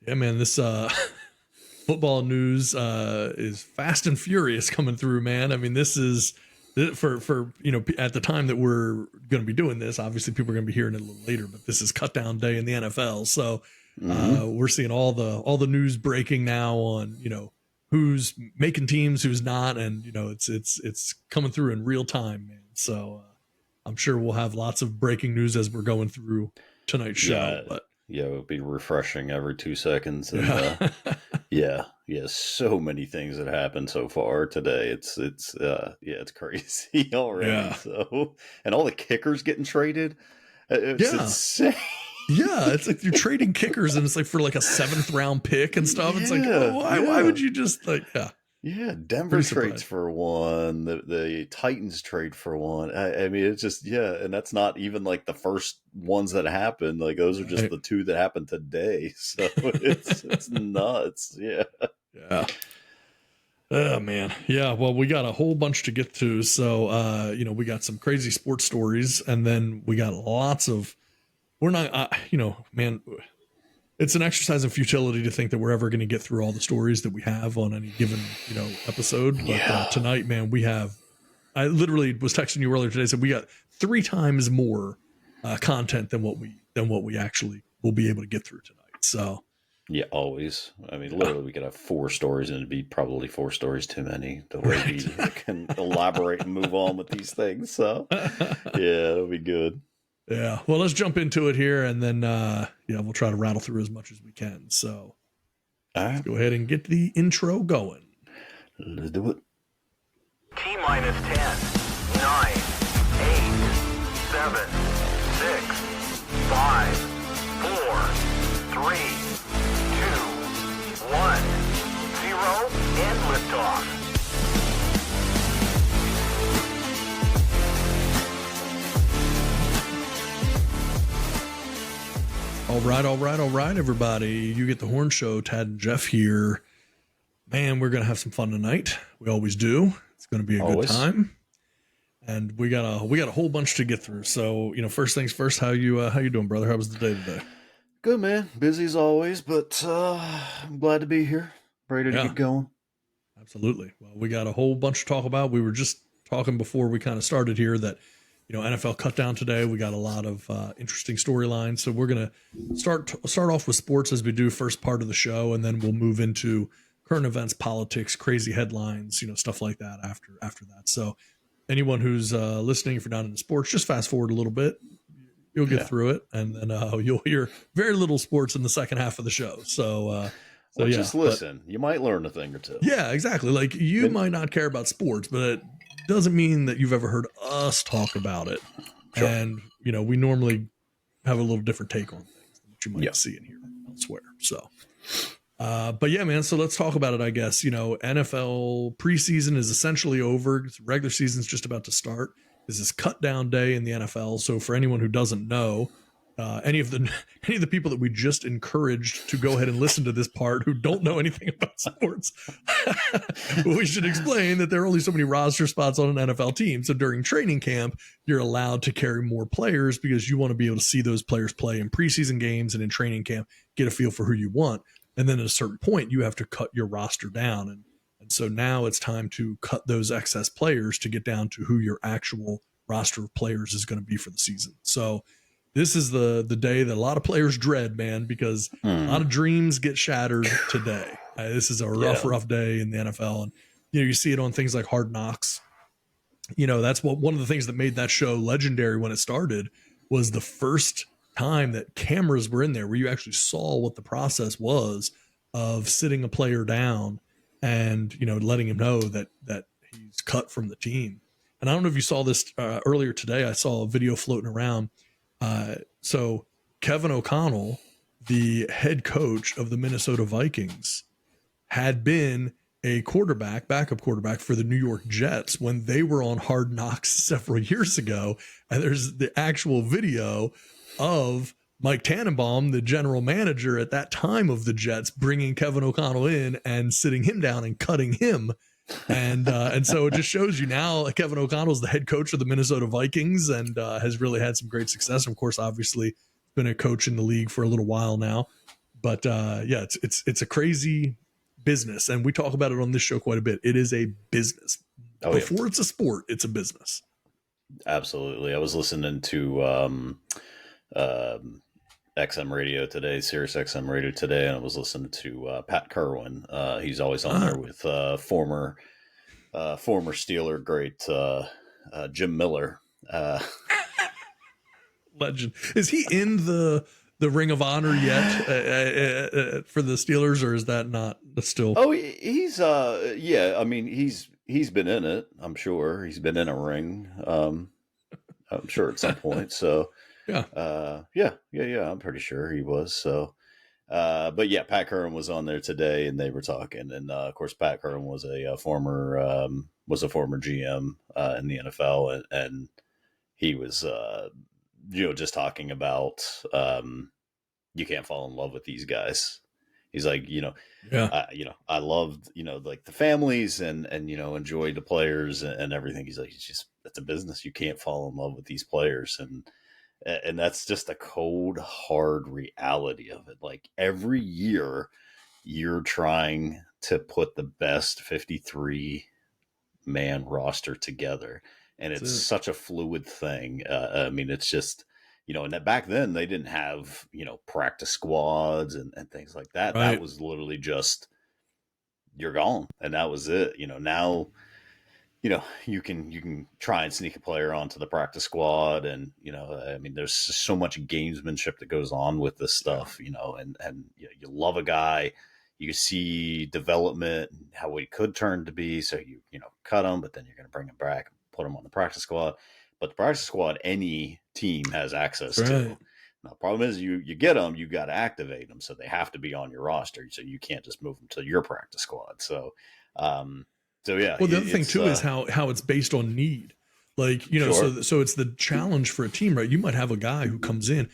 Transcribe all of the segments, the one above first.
Yeah, man, this football news is fast and furious coming through, man. I mean, this is for at the time that we're going to be doing this, obviously people are going to be hearing it a little later, but this is Cutdown day in the NFL. So we're seeing all the news breaking now on, who's making teams, who's not. And, it's coming through in real time, man. So I'm sure we'll have lots of breaking news as we're going through tonight's show. Yeah, it'll be refreshing every 2 seconds. And, so many things that happened so far today. It's crazy already. Yeah. So, and all the kickers getting traded. It's insane. Yeah, it's like you're trading kickers, and it's like for like a 7th round pick and stuff. It's like, why would you just Yeah, Denver trades for one. The Titans trade for one. I mean, it's just and that's not even like the first ones that happened. Like those are just the 2 that happened today. So it's nuts. Yeah. Oh man, yeah. Well, we got a whole bunch to get to. So we got some crazy sports stories, and then we got lots of. We're not, man. It's an exercise in futility to think that we're ever going to get through all the stories that we have on any given, episode. But tonight, man, I literally was texting you earlier today, said we got 3 times more content than what we actually will be able to get through tonight. So yeah, always. I mean, literally we could have 4 stories and it'd be probably 4 stories too many the way we can elaborate and move on with these things. So yeah, it'll be good. Yeah. Well, let's jump into it here, and then, we'll try to rattle through as much as we can. So let's go ahead and get the intro going. Let's do it. T-minus 10, 9, 8, 7, 6, 5, 4, 3, 2, 1, 0, and liftoff. All right, everybody. You get the Horn Show. Tad and Jeff here. Man, we're going to have some fun tonight. We always do. It's going to be a good time. And we got a whole bunch to get through. So, first things first, how you doing, brother? How was the day today? Good, man. Busy as always, but I'm glad to be here. Ready to get going. Absolutely. Well, we got a whole bunch to talk about. We were just talking before we kind of started here that NFL Cutdown today. We got a lot of interesting storylines. So we're going to start off with sports as we do first part of the show, and then we'll move into current events, politics, crazy headlines, stuff like that after that. So anyone who's listening, if you're not into sports, just fast forward a little bit. You'll get through it, and then you'll hear very little sports in the second half of the show. So just listen. You might learn a thing or two. Yeah, exactly. Like you might not care about sports, but it doesn't mean that you've ever heard us talk about it. Sure. And, we normally have a little different take on things than what you might see and hear elsewhere. So, but yeah, man, so let's talk about it, I guess. NFL preseason is essentially over. Regular season's just about to start. This is Cutdown day in the NFL. So for anyone who doesn't know, any of the people that we just encouraged to go ahead and listen to this part who don't know anything about sports, we should explain that there are only so many roster spots on an NFL team. So during training camp, you're allowed to carry more players because you want to be able to see those players play in preseason games and in training camp, get a feel for who you want. And then at a certain point, you have to cut your roster down. And so now it's time to cut those excess players to get down to who your actual roster of players is going to be for the season. So this is the day that a lot of players dread, man, because a lot of dreams get shattered today. This is a rough day in the NFL. And, you see it on things like Hard Knocks. That's one of the things that made that show legendary when it started was the first time that cameras were in there where you actually saw what the process was of sitting a player down and, letting him know that he's cut from the team. And I don't know if you saw this earlier today. I saw a video floating around. So Kevin O'Connell, the head coach of the Minnesota Vikings, had been a backup quarterback for the New York Jets when they were on Hard Knocks several years ago. And there's the actual video of Mike Tannenbaum, the general manager at that time of the Jets, bringing Kevin O'Connell in and sitting him down and cutting him. And so it just shows you now Kevin O'Connell is the head coach of the Minnesota Vikings and has really had some great success. And of course, obviously been a coach in the league for a little while now. But yeah, it's a crazy business, and we talk about it on this show quite a bit. It is a business. Before it's a sport, it's a business. Absolutely. I was listening to XM radio today, Sirius XM radio today, and I was listening to Pat Kerwin. He's always on there with former Steeler great Jim Miller. Legend. Is he in the Ring of Honor yet for the Steelers, or is that not still? Oh, he's yeah. I mean, he's been in it. I'm sure he's been in a ring. I'm sure at some point. So yeah. I'm pretty sure he was. So, but yeah, Pat Curran was on there today, and they were talking. And of course, Pat Curran was a former GM in the NFL, and he was just talking about you can't fall in love with these guys. He's like, I loved, like the families and enjoy the players and everything. He's like, it's a business. You can't fall in love with these players. And that's just a cold, hard reality of it. Like every year you're trying to put the best 53 man roster together. And it's such a fluid thing. I mean, it's just, and that back then they didn't have, practice squads and things like that. Right. That was literally just, you're gone. And that was it. Now, you can try and sneak a player onto the practice squad. And, I mean, there's just so much gamesmanship that goes on with this stuff, and you love a guy, you see development and how he could turn to be. So you cut him, but then you're going to bring him back, put him on the practice squad. But the practice squad, any team has access to. Now, the problem is you get them, you got to activate them. So they have to be on your roster. So you can't just move them to your practice squad. So, yeah. Well, the other thing too is how it's based on need. Like, so it's the challenge for a team, right? You might have a guy who comes in,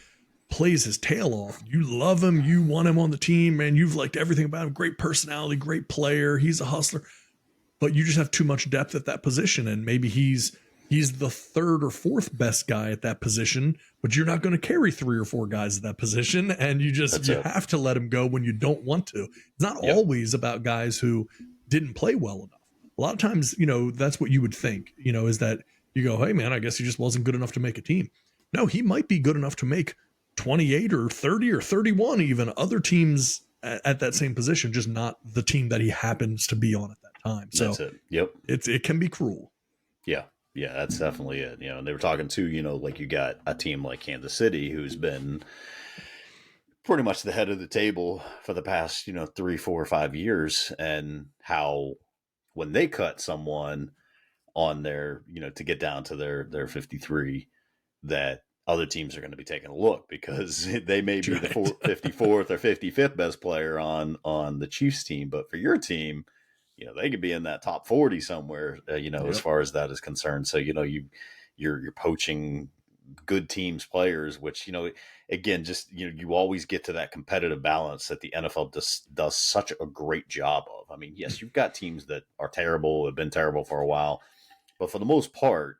plays his tail off. You love him. You want him on the team, man. You've liked everything about him. Great personality, great player. He's a hustler. But you just have too much depth at that position. And maybe he's the third or fourth best guy at that position, but you're not going to carry 3 or 4 guys at that position. And you have to let him go when you don't want to. It's not always about guys who didn't play well enough. A lot of times, that's what you would think, is that you go, hey man, I guess he just wasn't good enough to make a team. No, he might be good enough to make 28 or 30 or 31, even other teams at that same position, just not the team that he happens to be on at that time. So that's it. Yep. It can be cruel. Yeah. Yeah, that's definitely it. They were talking to, like you got a team like Kansas City who's been pretty much the head of the table for the past, 3, 4, 5 years, and how when they cut someone on their, to get down to their 53, that other teams are going to be taking a look because they may be the 54th or 55th best player on the Chiefs team, but for your team, they could be in that top 40 somewhere, as far as that is concerned. So, you're poaching good teams players, which, again, just, you always get to that competitive balance that the NFL does such a great job of. I mean, yes, you've got teams that are terrible, have been terrible for a while, but for the most part,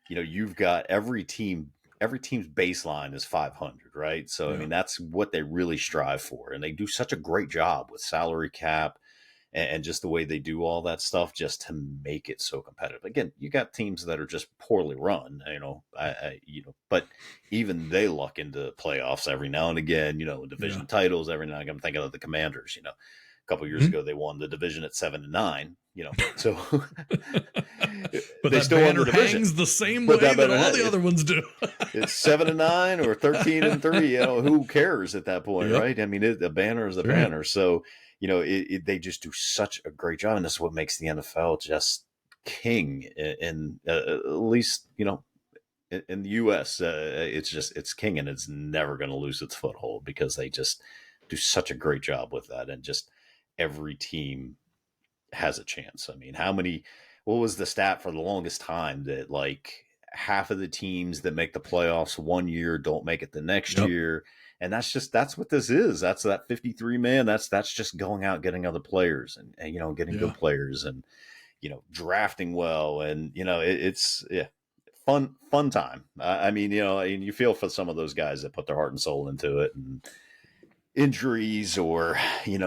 you've got every team's baseline is 500, right? So, I mean, that's what they really strive for. And they do such a great job with salary cap and just the way they do all that stuff just to make it so competitive. Again, you got teams that are just poorly run, but even they luck into playoffs every now and again, division titles every now and again. I'm thinking of the Commanders, a couple of years ago, they won the division at 7-9, so but they still won the division. Hangs the same way that all the other ones do. It's 7-9 or 13-3, who cares at that point, right? I mean, the banner is the banner. So, they just do such a great job. And that's what makes the NFL just king in at least, in the U.S. It's king, and it's never going to lose its foothold because they just do such a great job with that. And just every team has a chance. I mean, what was the stat for the longest time that like half of the teams that make the playoffs one year don't make it the next year? And that's what this is. That's that 53 man. That's just going out, getting other players and getting good players and, drafting well. And, it's fun time. I mean, and you feel for some of those guys that put their heart and soul into it. And injuries or,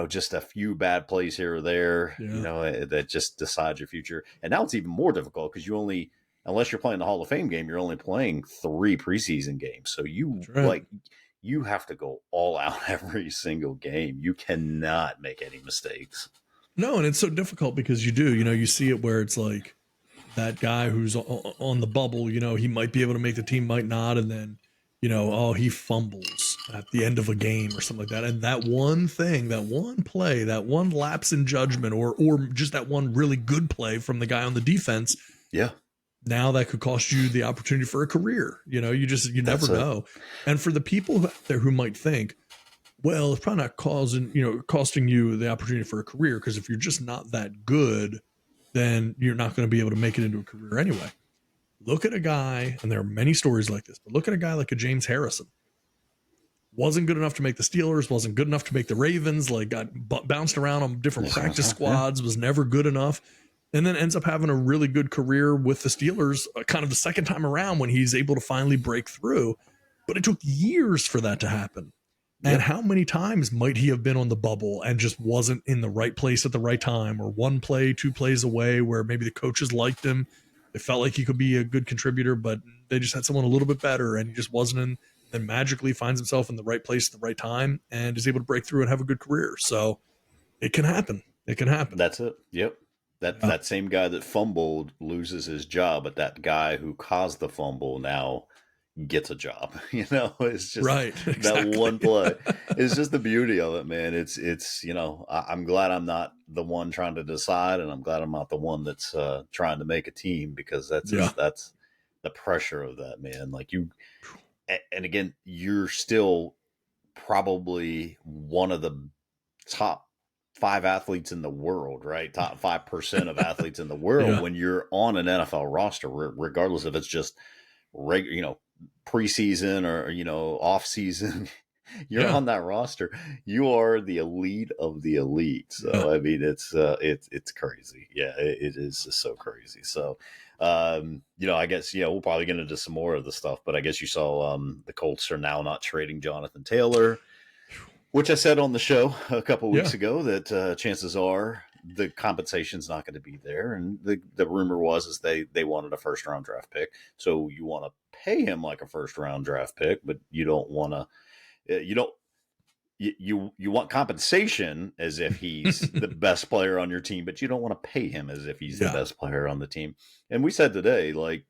just a few bad plays here or there, Yeah. that just decide your future. And now it's even more difficult because unless you're playing the Hall of Fame game, you're only playing 3 preseason games. So That's right. you have to go all out every single game. You cannot make any mistakes. No, and it's so difficult because you see it where it's like that guy who's on the bubble, he might be able to make the team, might not. And then, oh, he fumbles at the end of a game or something like that. And that one thing, that one play, that one lapse in judgment, or just that one really good play from the guy on the defense. Yeah. Now that could cost you the opportunity for a career. You never know. And for the people out there who might think, well, it's probably not costing you the opportunity for a career, because if you're just not that good, then you're not going to be able to make it into a career anyway. Look at a guy, and there are many stories like this, but look at a guy like a James Harrison. Wasn't good enough to make the Steelers, wasn't good enough to make the Ravens, like got bounced around on different practice squads, was never good enough, and then ends up having a really good career with the Steelers kind of the second time around when he's able to finally break through. But it took years for that to happen. And how many times might he have been on the bubble and just wasn't in the right place at the right time, or one play, 2 plays away where maybe the coaches liked him. They felt like he could be a good contributor, but they just had someone a little bit better and he just wasn't in, and magically finds himself in the right place at the right time and is able to break through and have a good career. So it can happen. It can happen. That's it. Yep. That same guy that fumbled loses his job, but that guy who caused the fumble now gets a job. It's just right. Exactly. That one play. It's just the beauty of it, man. It's I'm glad I'm not the one trying to decide, and I'm glad I'm not the one that's trying to make a team, because that's the pressure of that, man. Like and again, you're still probably one of the top 5 athletes in the world, right? Top 5% of athletes in the world when you're on an NFL roster, regardless if it's just regular, preseason or off season. You're on that roster. You are the elite of the elite. So I mean, it's crazy. Yeah, it is just so crazy. So I guess we'll probably get into some more of the stuff, but I guess you saw the Colts are now not trading Jonathan Taylor, which I said on the show a couple of weeks ago that chances are the compensation's not going to be there. And the rumor was they wanted a first round draft pick. So you want to pay him like a first round draft pick, but you don't want to, you want compensation as if he's the best player on your team, but you don't want to pay him as if he's the best player on the team. And we said today, like,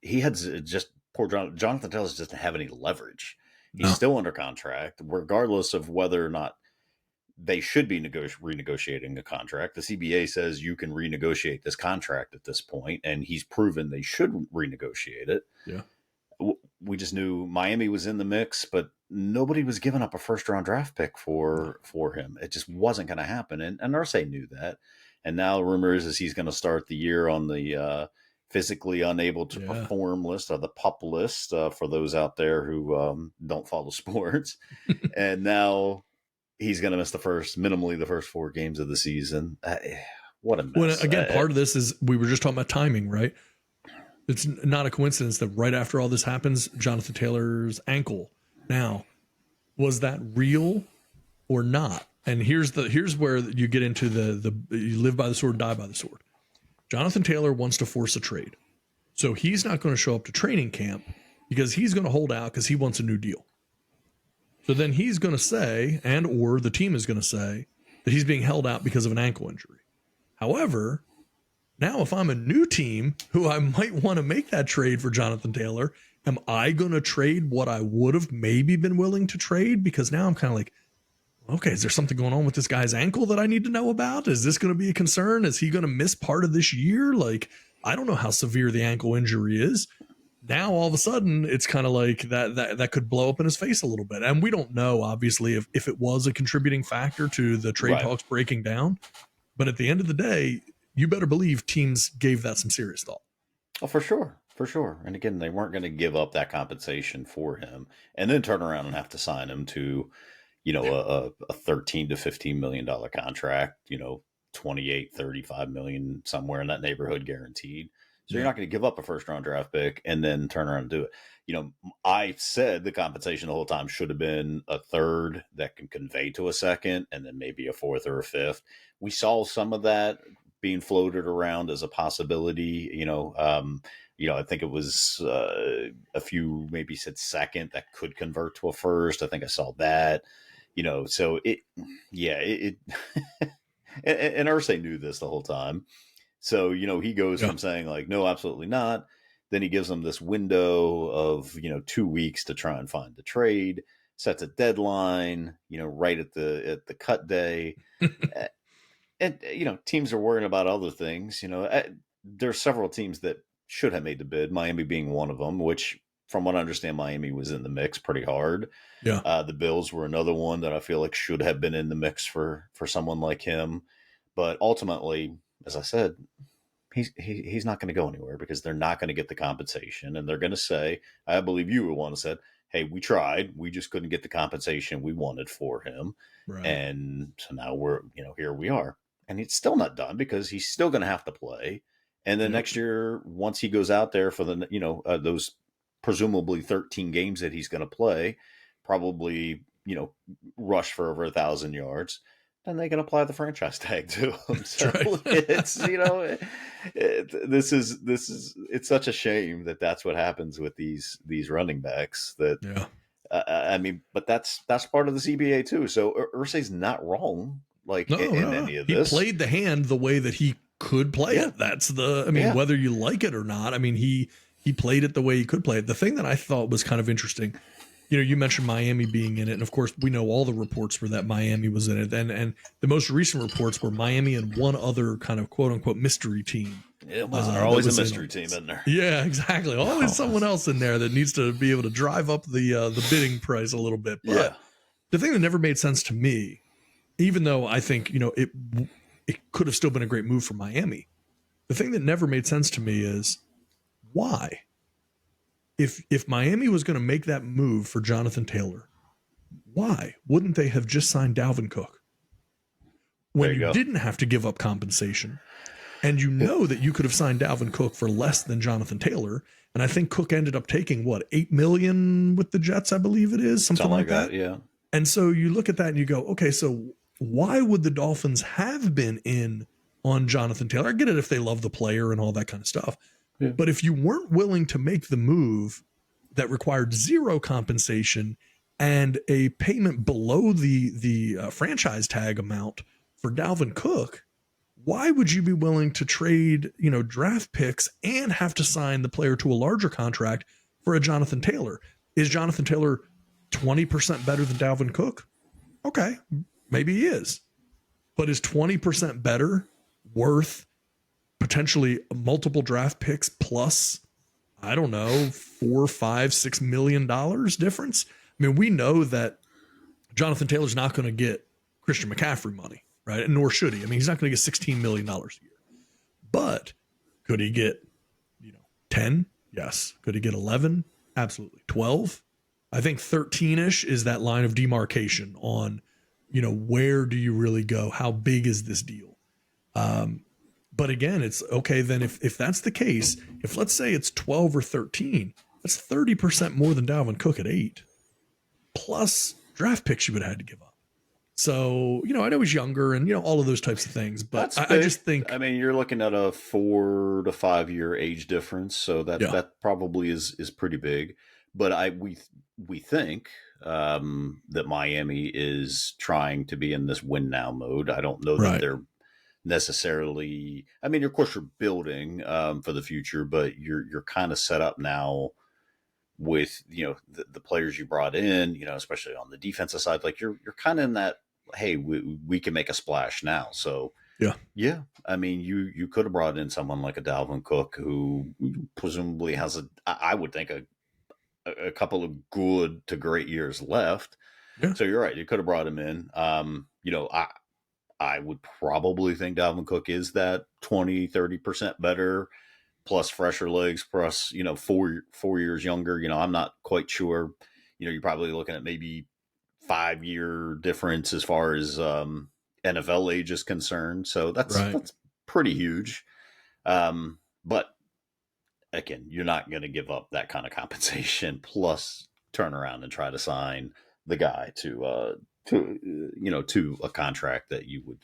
he had just poor Jonathan Taylor doesn't have any leverage. He's still under contract, regardless of whether or not they should be renegotiating a contract. The CBA says you can renegotiate this contract at this point, and he's proven they should renegotiate it. Yeah. We just knew Miami was in the mix, but nobody was giving up a first-round draft pick for him. It just wasn't going to happen, and Irsay knew that. And now the rumor is he's going to start the year on the physically unable to perform list, or the PUP list, for those out there who don't follow sports. And now he's going to miss minimally the first 4 games of the season. What a mess. Well, again, part of this is we were just talking about timing, right? It's not a coincidence that right after all this happens, Jonathan Taylor's ankle. Now, was that real or not? And here's where you get into the you live by the sword, die by the sword. Jonathan Taylor wants to force a trade. So he's not going to show up to training camp because he's going to hold out because he wants a new deal. So then he's going to say, or the team is going to say, that he's being held out because of an ankle injury. However, now if I'm a new team who I might want to make that trade for Jonathan Taylor, am I going to trade what I would have maybe been willing to trade? Because now I'm kind of like, okay, is there something going on with this guy's ankle that I need to know about? Is this going to be a concern? Is he going to miss part of this year? Like, I don't know how severe the ankle injury is. Now, all of a sudden, it's kind of like that could blow up in his face a little bit. And we don't know, obviously, if it was a contributing factor to the trade talks breaking down. But at the end of the day, you better believe teams gave that some serious thought. Oh, for sure. For sure. And again, they weren't going to give up that compensation for him and then turn around and have to sign him to, a $13 to $15 million contract, 28, 35 million, somewhere in that neighborhood guaranteed. So you're not going to give up a first round draft pick and then turn around and do it. I said the compensation the whole time should have been a third that can convey to a second, and then maybe a fourth or a fifth. We saw some of that being floated around as a possibility. I think it was a few maybe said second that could convert to a first. I think I saw that. So it and Irsay knew this the whole time. So, he goes from saying like, no, absolutely not. Then he gives them this window of, 2 weeks to try and find the trade, sets a deadline, right at the cut day. And, teams are worrying about other things. There's several teams that should have made the bid, Miami being one of them, which from what I understand, Miami was in the mix pretty hard. Yeah. The Bills were another one that I feel like should have been in the mix for someone like him. But ultimately, as I said, he's not going to go anywhere because they're not going to get the compensation. And they're going to say, I believe you were one that said, hey, we tried. We just couldn't get the compensation we wanted for him. Right. And so now we're, here we are. And it's still not done because he's still going to have to play. And then next year, once he goes out there for the, those presumably 13 games that he's going to play, probably, rush for over 1,000 yards, then they can apply the franchise tag to him. So it's, it's such a shame that that's what happens with these running backs that, but that's part of the CBA too. So Irsay's not wrong. Like in any of this, he played the hand the way that he could play it. That's whether you like it or not. he played it the way he could play it. The thing that I thought was kind of interesting, you mentioned Miami being in it, and of course we know all the reports were that Miami was in it, and the most recent reports were Miami and one other kind of quote unquote mystery team. It wasn't always a mystery team in there. Yeah, exactly. Always someone else in there that needs to be able to drive up the bidding price a little bit. But the thing that never made sense to me, even though I think it could have still been a great move for Miami, the thing that never made sense to me is why. If Miami was going to make that move for Jonathan Taylor, why wouldn't they have just signed Dalvin Cook when you didn't have to give up compensation? And that you could have signed Dalvin Cook for less than Jonathan Taylor. And I think Cook ended up taking $8 million with the Jets, I believe it is, something like that. Yeah. And so you look at that and you go, okay, so why would the Dolphins have been in on Jonathan Taylor? I get it if they love the player and all that kind of stuff. Yeah. But if you weren't willing to make the move that required zero compensation and a payment below the franchise tag amount for Dalvin Cook, why would you be willing to trade, draft picks and have to sign the player to a larger contract for a Jonathan Taylor? Is Jonathan Taylor 20% better than Dalvin Cook? Okay, maybe he is. But is 20% better worth potentially multiple draft picks plus, I don't know, $4, $5, $6 million difference? We know that Jonathan Taylor's not going to get Christian McCaffrey money, right? And nor should he. He's not going to get $16 million a year. But could he get, 10? Yes. Could he get 11? Absolutely. 12? I think 13-ish is that line of demarcation on, where do you really go? How big is this deal? But again, it's okay. Then if that's the case, if let's say it's 12 or 13, that's 30% more than Dalvin Cook at 8, plus draft picks you would have had to give up. So, I know he's younger and, all of those types of things, but I just think, you're looking at a 4 to 5 year age difference. So that probably is pretty big, but we think, that Miami is trying to be in this win now mode. I don't know that they're necessarily, of course you're building, for the future, but you're kind of set up now with, the players you brought in, especially on the defensive side, like you're kind of in that, hey, we can make a splash now. So yeah. You could have brought in someone like a Dalvin Cook who presumably has I would think a couple of good to great years left. Yeah. So you're right. You could have brought him in. I would probably think Dalvin Cook is that 20-30% better, plus fresher legs, plus, 4 years younger. I'm not quite sure. You're probably looking at maybe 5-year difference as far as NFL age is concerned. So that's pretty huge. But again, you're not going to give up that kind of compensation plus turn around and try to sign the guy to a contract that you would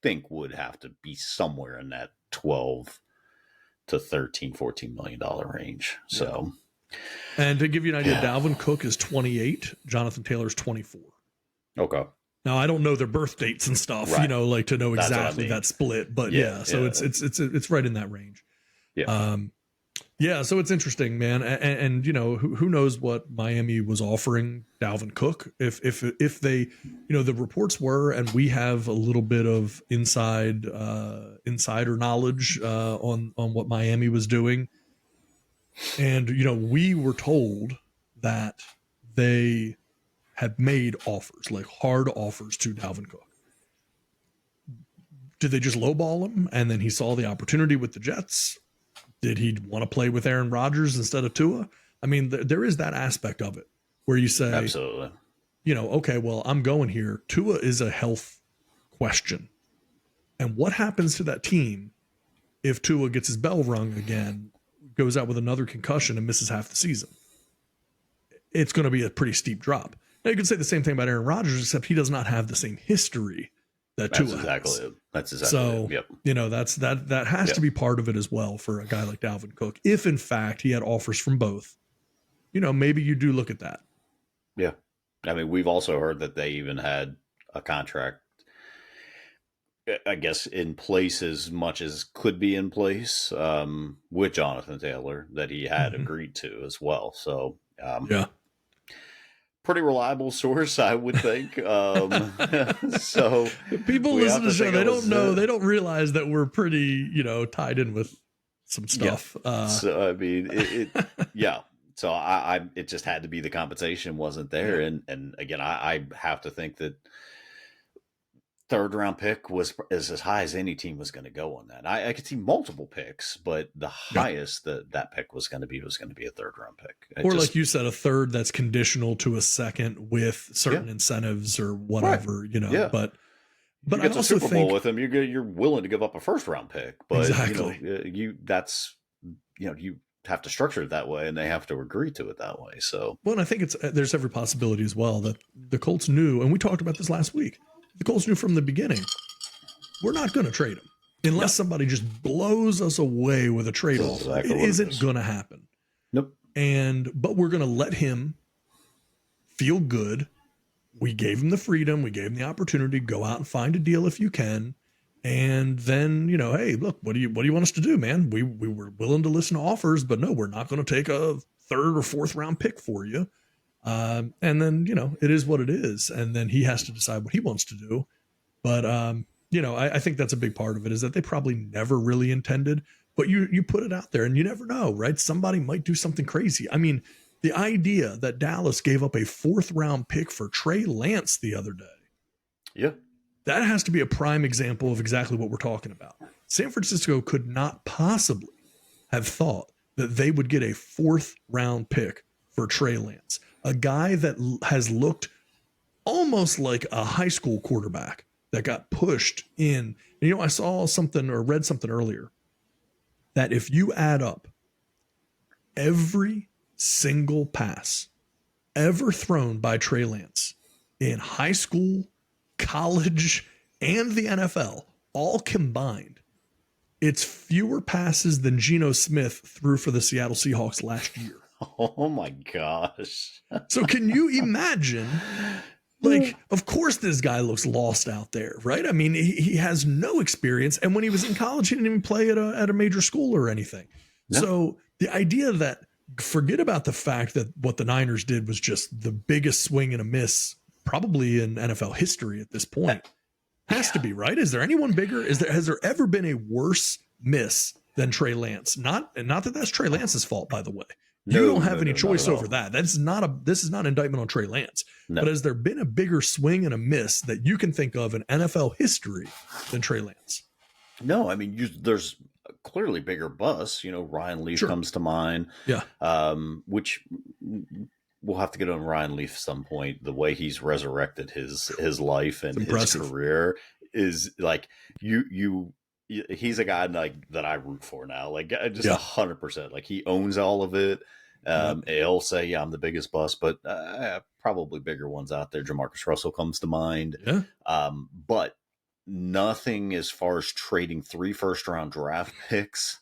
think would have to be somewhere in that 12 to 13, $14 million range. So, and to give you an idea, Dalvin Cook is 28, Jonathan Taylor's 24. Okay. Now I don't know their birth dates and stuff, Right. like to know That's exactly that split, but it's right in that range. Yeah. So it's interesting, man. And who knows what Miami was offering Dalvin Cook if they, the reports were, and we have a little bit of insider knowledge on what Miami was doing. And, we were told that they had made offers, like hard offers to Dalvin Cook. Did they just lowball him and then he saw the opportunity with the Jets? Did he want to play with Aaron Rodgers instead of Tua? I mean, there is that aspect of it where you say, absolutely, okay, well, I'm going here. Tua is a health question. And what happens to that team if Tua gets his bell rung again, goes out with another concussion and misses half the season? It's going to be a pretty steep drop. Now, you could say the same thing about Aaron Rodgers, except he does not have the same history that Tua has. That's exactly so, it. Yep. That has to be part of it as well for a guy like Dalvin Cook. If, in fact, he had offers from both, maybe you do look at that. Yeah. I mean, we've also heard that they even had a contract, I guess, in place as much as could be in place with Jonathan Taylor that he had agreed to as well. So, pretty reliable source, I would think. So people listen to the show, they don't know, they don't realize that we're pretty, tied in with some stuff. Yeah. So I mean, yeah. So it just had to be the compensation wasn't there, and again, I have to think that third round pick is as high as any team was going to go on that. I could see multiple picks, but the highest that pick was going to be a third round pick. Like you said, a third that's conditional to a second with certain incentives or whatever, but you get I also Super Bowl with him, you're willing to give up a first round pick, but you have to structure it that way and they have to agree to it that way. So, and I think there's every possibility as well that the Colts knew, and we talked about this last week. The Colts knew from the beginning, we're not going to trade him unless somebody just blows us away with a trade offer. It isn't going to happen. Nope. But we're going to let him feel good. We gave him the freedom. We gave him the opportunity. Go out and find a deal if you can. And then, hey, look, what do you want us to do, man? We were willing to listen to offers, but no, we're not going to take a third or fourth round pick for you. And then, it is what it is. And then he has to decide what he wants to do. But, I think that's a big part of it is that they probably never really intended, but you put it out there and you never know, right? Somebody might do something crazy. I mean, the idea that Dallas gave up a fourth round pick for Trey Lance the other day. Yeah. That has to be a prime example of exactly what we're talking about. San Francisco could not possibly have thought that they would get a fourth round pick for Trey Lance, a guy that has looked almost like a high school quarterback that got pushed in. And, I saw something or read something earlier that if you add up every single pass ever thrown by Trey Lance in high school, college, and the NFL, all combined, it's fewer passes than Geno Smith threw for the Seattle Seahawks last year. Oh my gosh. So can you imagine, of course this guy looks lost out there, right? I mean, he has no experience. And when he was in college, he didn't even play at a major school or anything. No. So the idea that, forget about the fact that what the Niners did was just the biggest swing and a miss probably in NFL history at this point. Has to be, right? Is there anyone bigger? Has there ever been a worse miss than Trey Lance? Not that that's Trey Lance's fault, by the way. You don't have any choice over that. This is not an indictment on Trey Lance. No. But has there been a bigger swing and a miss that you can think of in NFL history than Trey Lance? No, I mean, there's clearly bigger busts. Ryan Leaf comes to mind. Yeah. Which we'll have to get on Ryan Leaf at some point. The way he's resurrected his life and his career is like you he's a guy like that I root for now. Like just 100%. Like he owns all of it. He'll say, "Yeah, I'm the biggest bust," but probably bigger ones out there. Jamarcus Russell comes to mind. Yeah. But nothing as far as trading 3 first-round draft picks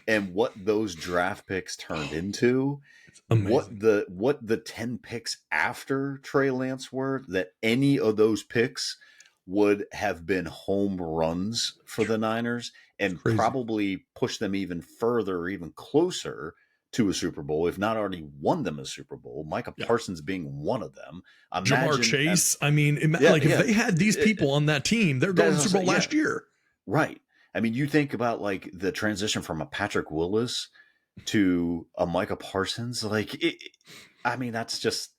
and what those draft picks turned into. What the 10 picks after Trey Lance were, that any of those picks would have been home runs for the Niners and probably push them even further, even closer to a Super Bowl, if not already won them a Super Bowl. Micah Parsons being one of them. Jamar Chase. If they had these people on that team, they're going to the Super Bowl last year. Right. I mean, you think about like the transition from a Patrick Willis to a Micah Parsons. That's just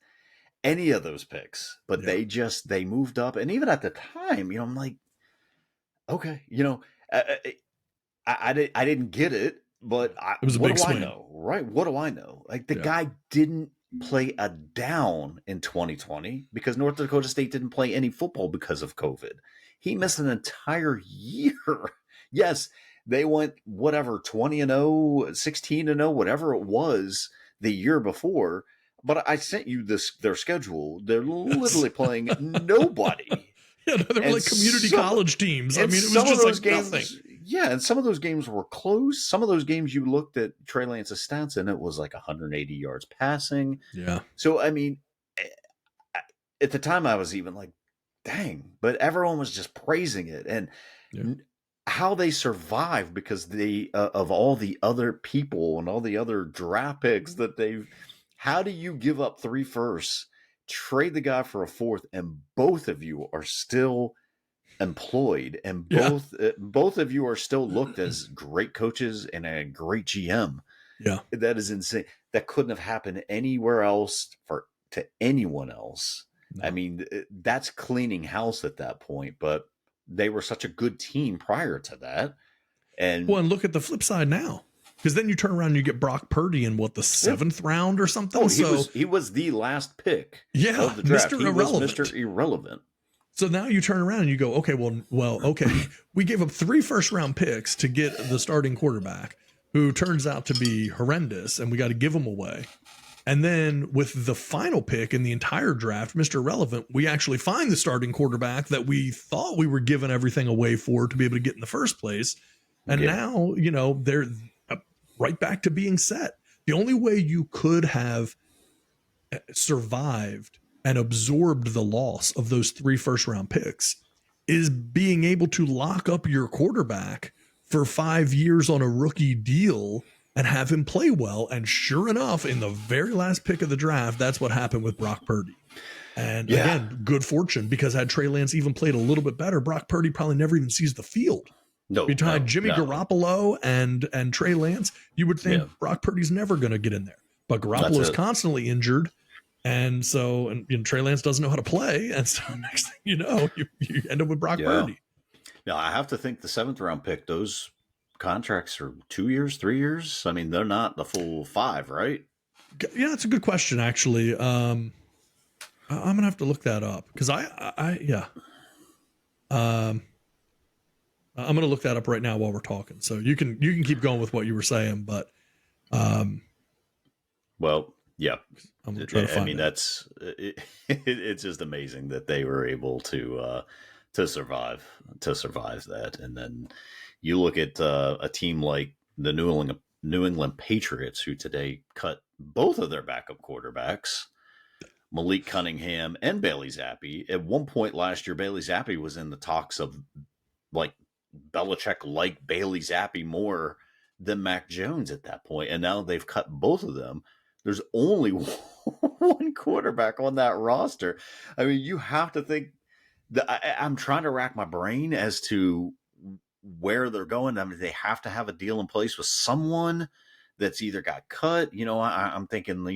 any of those picks. But they moved up. And even at the time, I'm like, okay, I didn't get it. But it was a big swing. I know, right? What do I know? Like the guy didn't play a down in 2020 because North Dakota State didn't play any football because of COVID. He missed an entire year. Yes, they went 20-0, 16-0, whatever it was the year before. But I sent you their schedule. They're literally playing nobody. Yeah, they were like community college teams. I mean, it was just like games, nothing. Yeah, and some of those games were close. Some of those games you looked at Trey Lance's stats and it was like 180 yards passing. Yeah. So, I mean, at the time I was even like, dang, but everyone was just praising it. And how they survived because of all the other people and all the other draft picks that how do you give up 3 firsts, trade the guy for a 4th, and both of you are still employed, and both of you are still looked as great coaches and a great GM. Yeah, that is insane. That couldn't have happened anywhere else to anyone else. No. I mean, that's cleaning house at that point. But they were such a good team prior to that. And look at the flip side now, because then you turn around and you get Brock Purdy in the 7th round or something. He was the last pick. Yeah, of the draft. Mr. Irrelevant. Mr. Irrelevant. So now you turn around and you go, okay, we gave up 3 first-round picks to get the starting quarterback, who turns out to be horrendous, and we got to give him away. And then with the final pick in the entire draft, Mr. Irrelevant, we actually find the starting quarterback that we thought we were giving everything away for to be able to get in the first place. And now, they're right back to being set. The only way you could have survived and absorbed the loss of those 3 first-round picks is being able to lock up your quarterback for 5 years on a rookie deal and have him play well. And sure enough, in the very last pick of the draft, that's what happened with Brock Purdy. And again, good fortune, because had Trey Lance even played a little bit better, Brock Purdy probably never even sees the field. Between Jimmy Garoppolo and Trey Lance, you would think Brock Purdy's never going to get in there. But Garoppolo is constantly injured. And so, and Trey Lance doesn't know how to play. And so next thing you know, you end up with Brock Purdy. Now, I have to think the 7th round pick, those contracts are 2 years, 3 years. I mean, they're not the full 5, right? Yeah, that's a good question, actually. I'm going to have to look that up because I'm going to look that up right now while we're talking. So you can keep going with what you were saying, but yeah. I'm gonna try to find that's it's just amazing that they were able to survive that. And then you look at a team like the New England Patriots, who today cut both of their backup quarterbacks, Malik Cunningham and Bailey Zappi. At one point last year, Bailey Zappi was in the talks of like Belichick liked Bailey Zappi more than Mac Jones at that point, and now they've cut both of them. There's only one quarterback on that roster. I mean, you have to think that I'm trying to rack my brain as to where they're going. I mean, they have to have a deal in place with someone that's either got cut. I'm thinking, the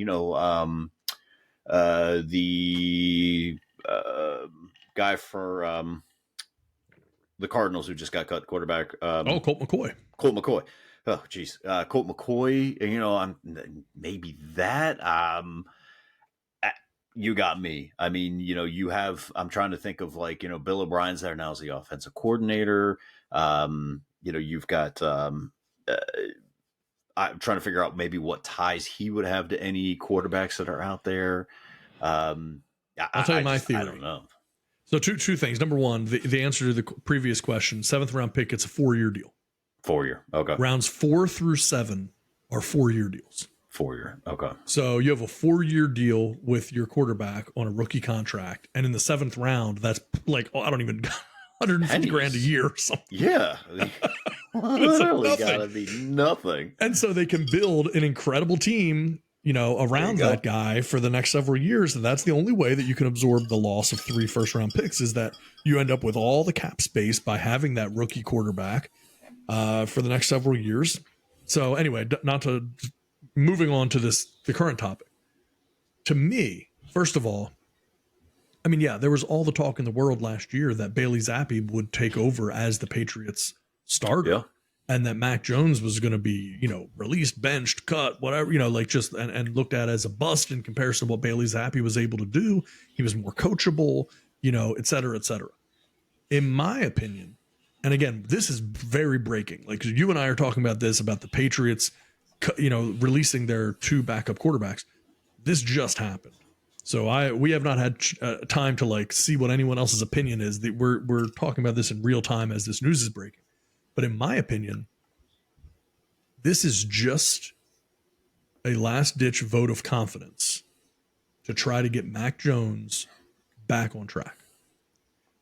guy for the Cardinals who just got cut, quarterback. Colt McCoy. Oh, geez. Colt McCoy, I'm maybe that. You got me. I mean, you have, I'm trying to think of like, Bill O'Brien's there now as the offensive coordinator. You've got, I'm trying to figure out maybe what ties he would have to any quarterbacks that are out there. I'll tell you my theory. I don't know. So two things. Number one, the answer to the previous question, 7th round pick, it's a 4-year deal. 4-year. Okay. Rounds 4 through 7 are 4-year deals. 4-year. Okay. So you have a 4-year deal with your quarterback on a rookie contract. And in the 7th round, that's like, I don't even, 150 grand a year or something. Yeah. Literally gotta be nothing. And so they can build an incredible team, around that guy for the next several years. And that's the only way that you can absorb the loss of 3 first-round picks, is that you end up with all the cap space by having that rookie quarterback for the next several years. So anyway, moving on to the current topic. To me, first of all, I mean, yeah, there was all the talk in the world last year that Bailey Zappi would take over as the Patriots starter, and that Mac Jones was going to be, released, benched, cut, whatever, and looked at as a bust in comparison to what Bailey Zappi was able to do. He was more coachable, et cetera, et cetera. In my opinion, and again, this is very breaking. Like, you and I are talking about this, about the Patriots, releasing their 2 backup quarterbacks. This just happened. So we have not had time to see what anyone else's opinion is. We're talking about this in real time as this news is breaking. But in my opinion, this is just a last-ditch vote of confidence to try to get Mac Jones back on track.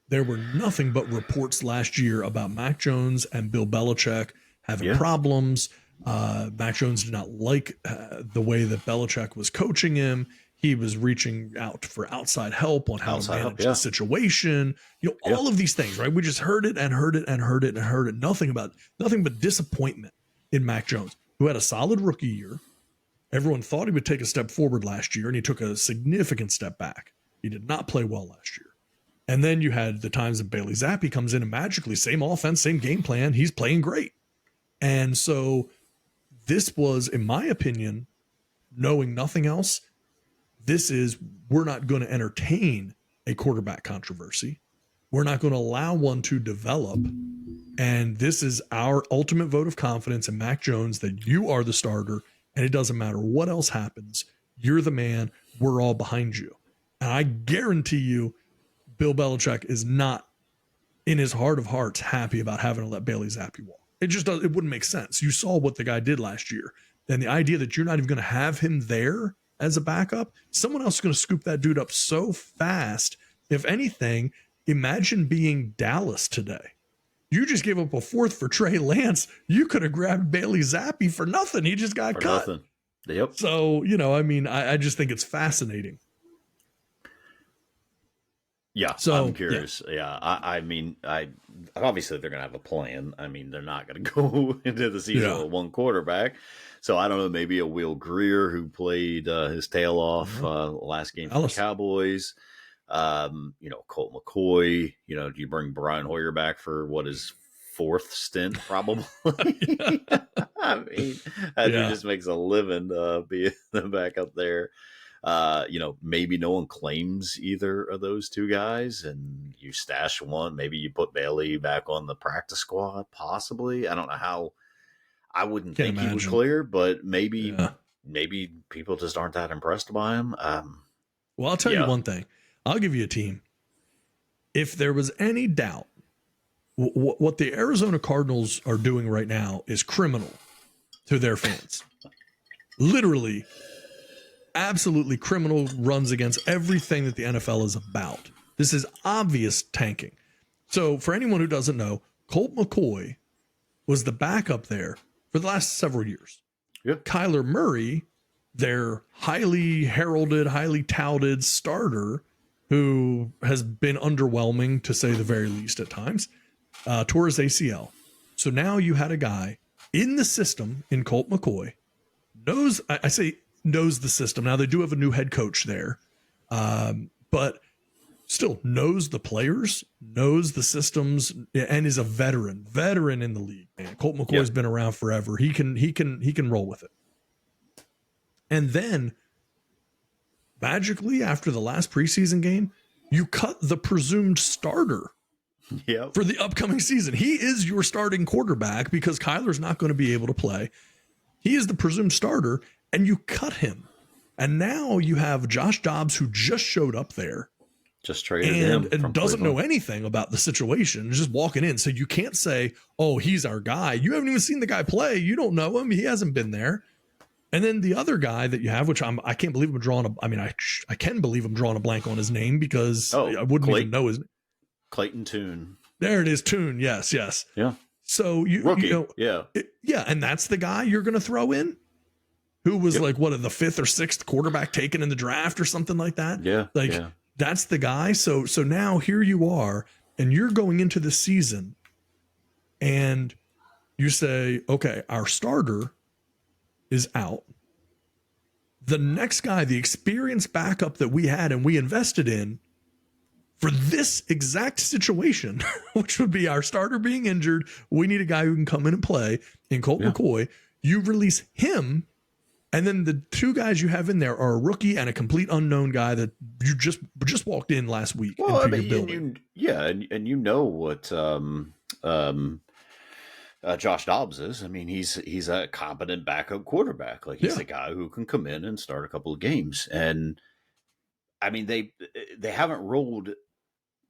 There were nothing but reports last year about Mac Jones and Bill Belichick having problems. Mac Jones did not like the way that Belichick was coaching him. He was reaching out for outside help on how to manage the situation. All of these things, right? We just heard it and heard it and heard it and heard it. Nothing but disappointment in Mac Jones, who had a solid rookie year. Everyone thought he would take a step forward last year, and he took a significant step back. He did not play well last year. And then you had the times that Bailey Zappi comes in and magically, same offense, same game plan, he's playing great. And so this was, in my opinion, knowing nothing else, we're not going to entertain a quarterback controversy. We're not going to allow one to develop. And this is our ultimate vote of confidence in Mac Jones, that you are the starter, and it doesn't matter what else happens. You're the man. We're all behind you. And I guarantee you, Bill Belichick is not, in his heart of hearts, happy about having to let Bailey Zappi walk. It wouldn't make sense. You saw what the guy did last year. And the idea that you're not even going to have him there as a backup, someone else is going to scoop that dude up so fast. If anything, imagine being Dallas today. You just gave up a 4th for Trey Lance. You could have grabbed Bailey Zappi for nothing. He just got cut. Nothing. Yep. So, I just think it's fascinating. Yeah, so I'm curious. Yeah, I mean, obviously they're going to have a plan. I mean, they're not going to go into the season with one quarterback. So I don't know, maybe a Will Greer who played his tail off last game for the Cowboys. Colt McCoy. Do you bring Brian Hoyer back for what is 4th stint probably? I mean, that just makes a living being the backup there. Maybe no one claims either of those 2 guys, and you stash one. Maybe you put Bailey back on the practice squad, possibly. I don't know how. I wouldn't think he would clear, but maybe people just aren't that impressed by him. Well, I'll tell you one thing. I'll give you a team. If there was any doubt, what the Arizona Cardinals are doing right now is criminal to their fans. Literally, absolutely criminal, runs against everything that the NFL is about. This is obvious tanking. So for anyone who doesn't know, Colt McCoy was the backup there for the last several years. Yep. Kyler Murray, their highly heralded, highly touted starter, who has been underwhelming to say the very least at times, tore his ACL. So now you had a guy in the system in Colt McCoy, knows the system. Now they do have a new head coach there, but still knows the players, knows the systems, and is a veteran in the league. Man, Colt McCoy's been around forever. He can roll with it. And then magically after the last preseason game, you cut the presumed starter for the upcoming season. He is your starting quarterback because Kyler's not going to be able to play. He is the presumed starter, and you cut him. And now you have Josh Dobbs, who just showed up there. Just traded him and doesn't know anything about the situation, just walking in. So you can't say, oh, he's our guy. You haven't even seen the guy play. You don't know him. He hasn't been there. And then the other guy that you have, which I can't believe I'm drawing I can believe I'm drawing a blank on his name because I wouldn't even know his name. Clayton Tune. There it is, Tune. Yes. Yeah. So Rookie. Yeah, and that's the guy you're going to throw in, who was like the 5th or 6th quarterback taken in the draft or something like that. Yeah. That's the guy. So now here you are, and you're going into the season, and you say, okay, our starter is out. The next guy, the experienced backup that we had and we invested in for this exact situation, which would be our starter being injured, we need a guy who can come in and play in Colt McCoy. You release him. And then the 2 guys you have in there are a rookie and a complete unknown guy that you just walked in last week into your building. And you know what Josh Dobbs is. I mean, he's a competent backup quarterback. Like he's a guy who can come in and start a couple of games. And I mean, they haven't ruled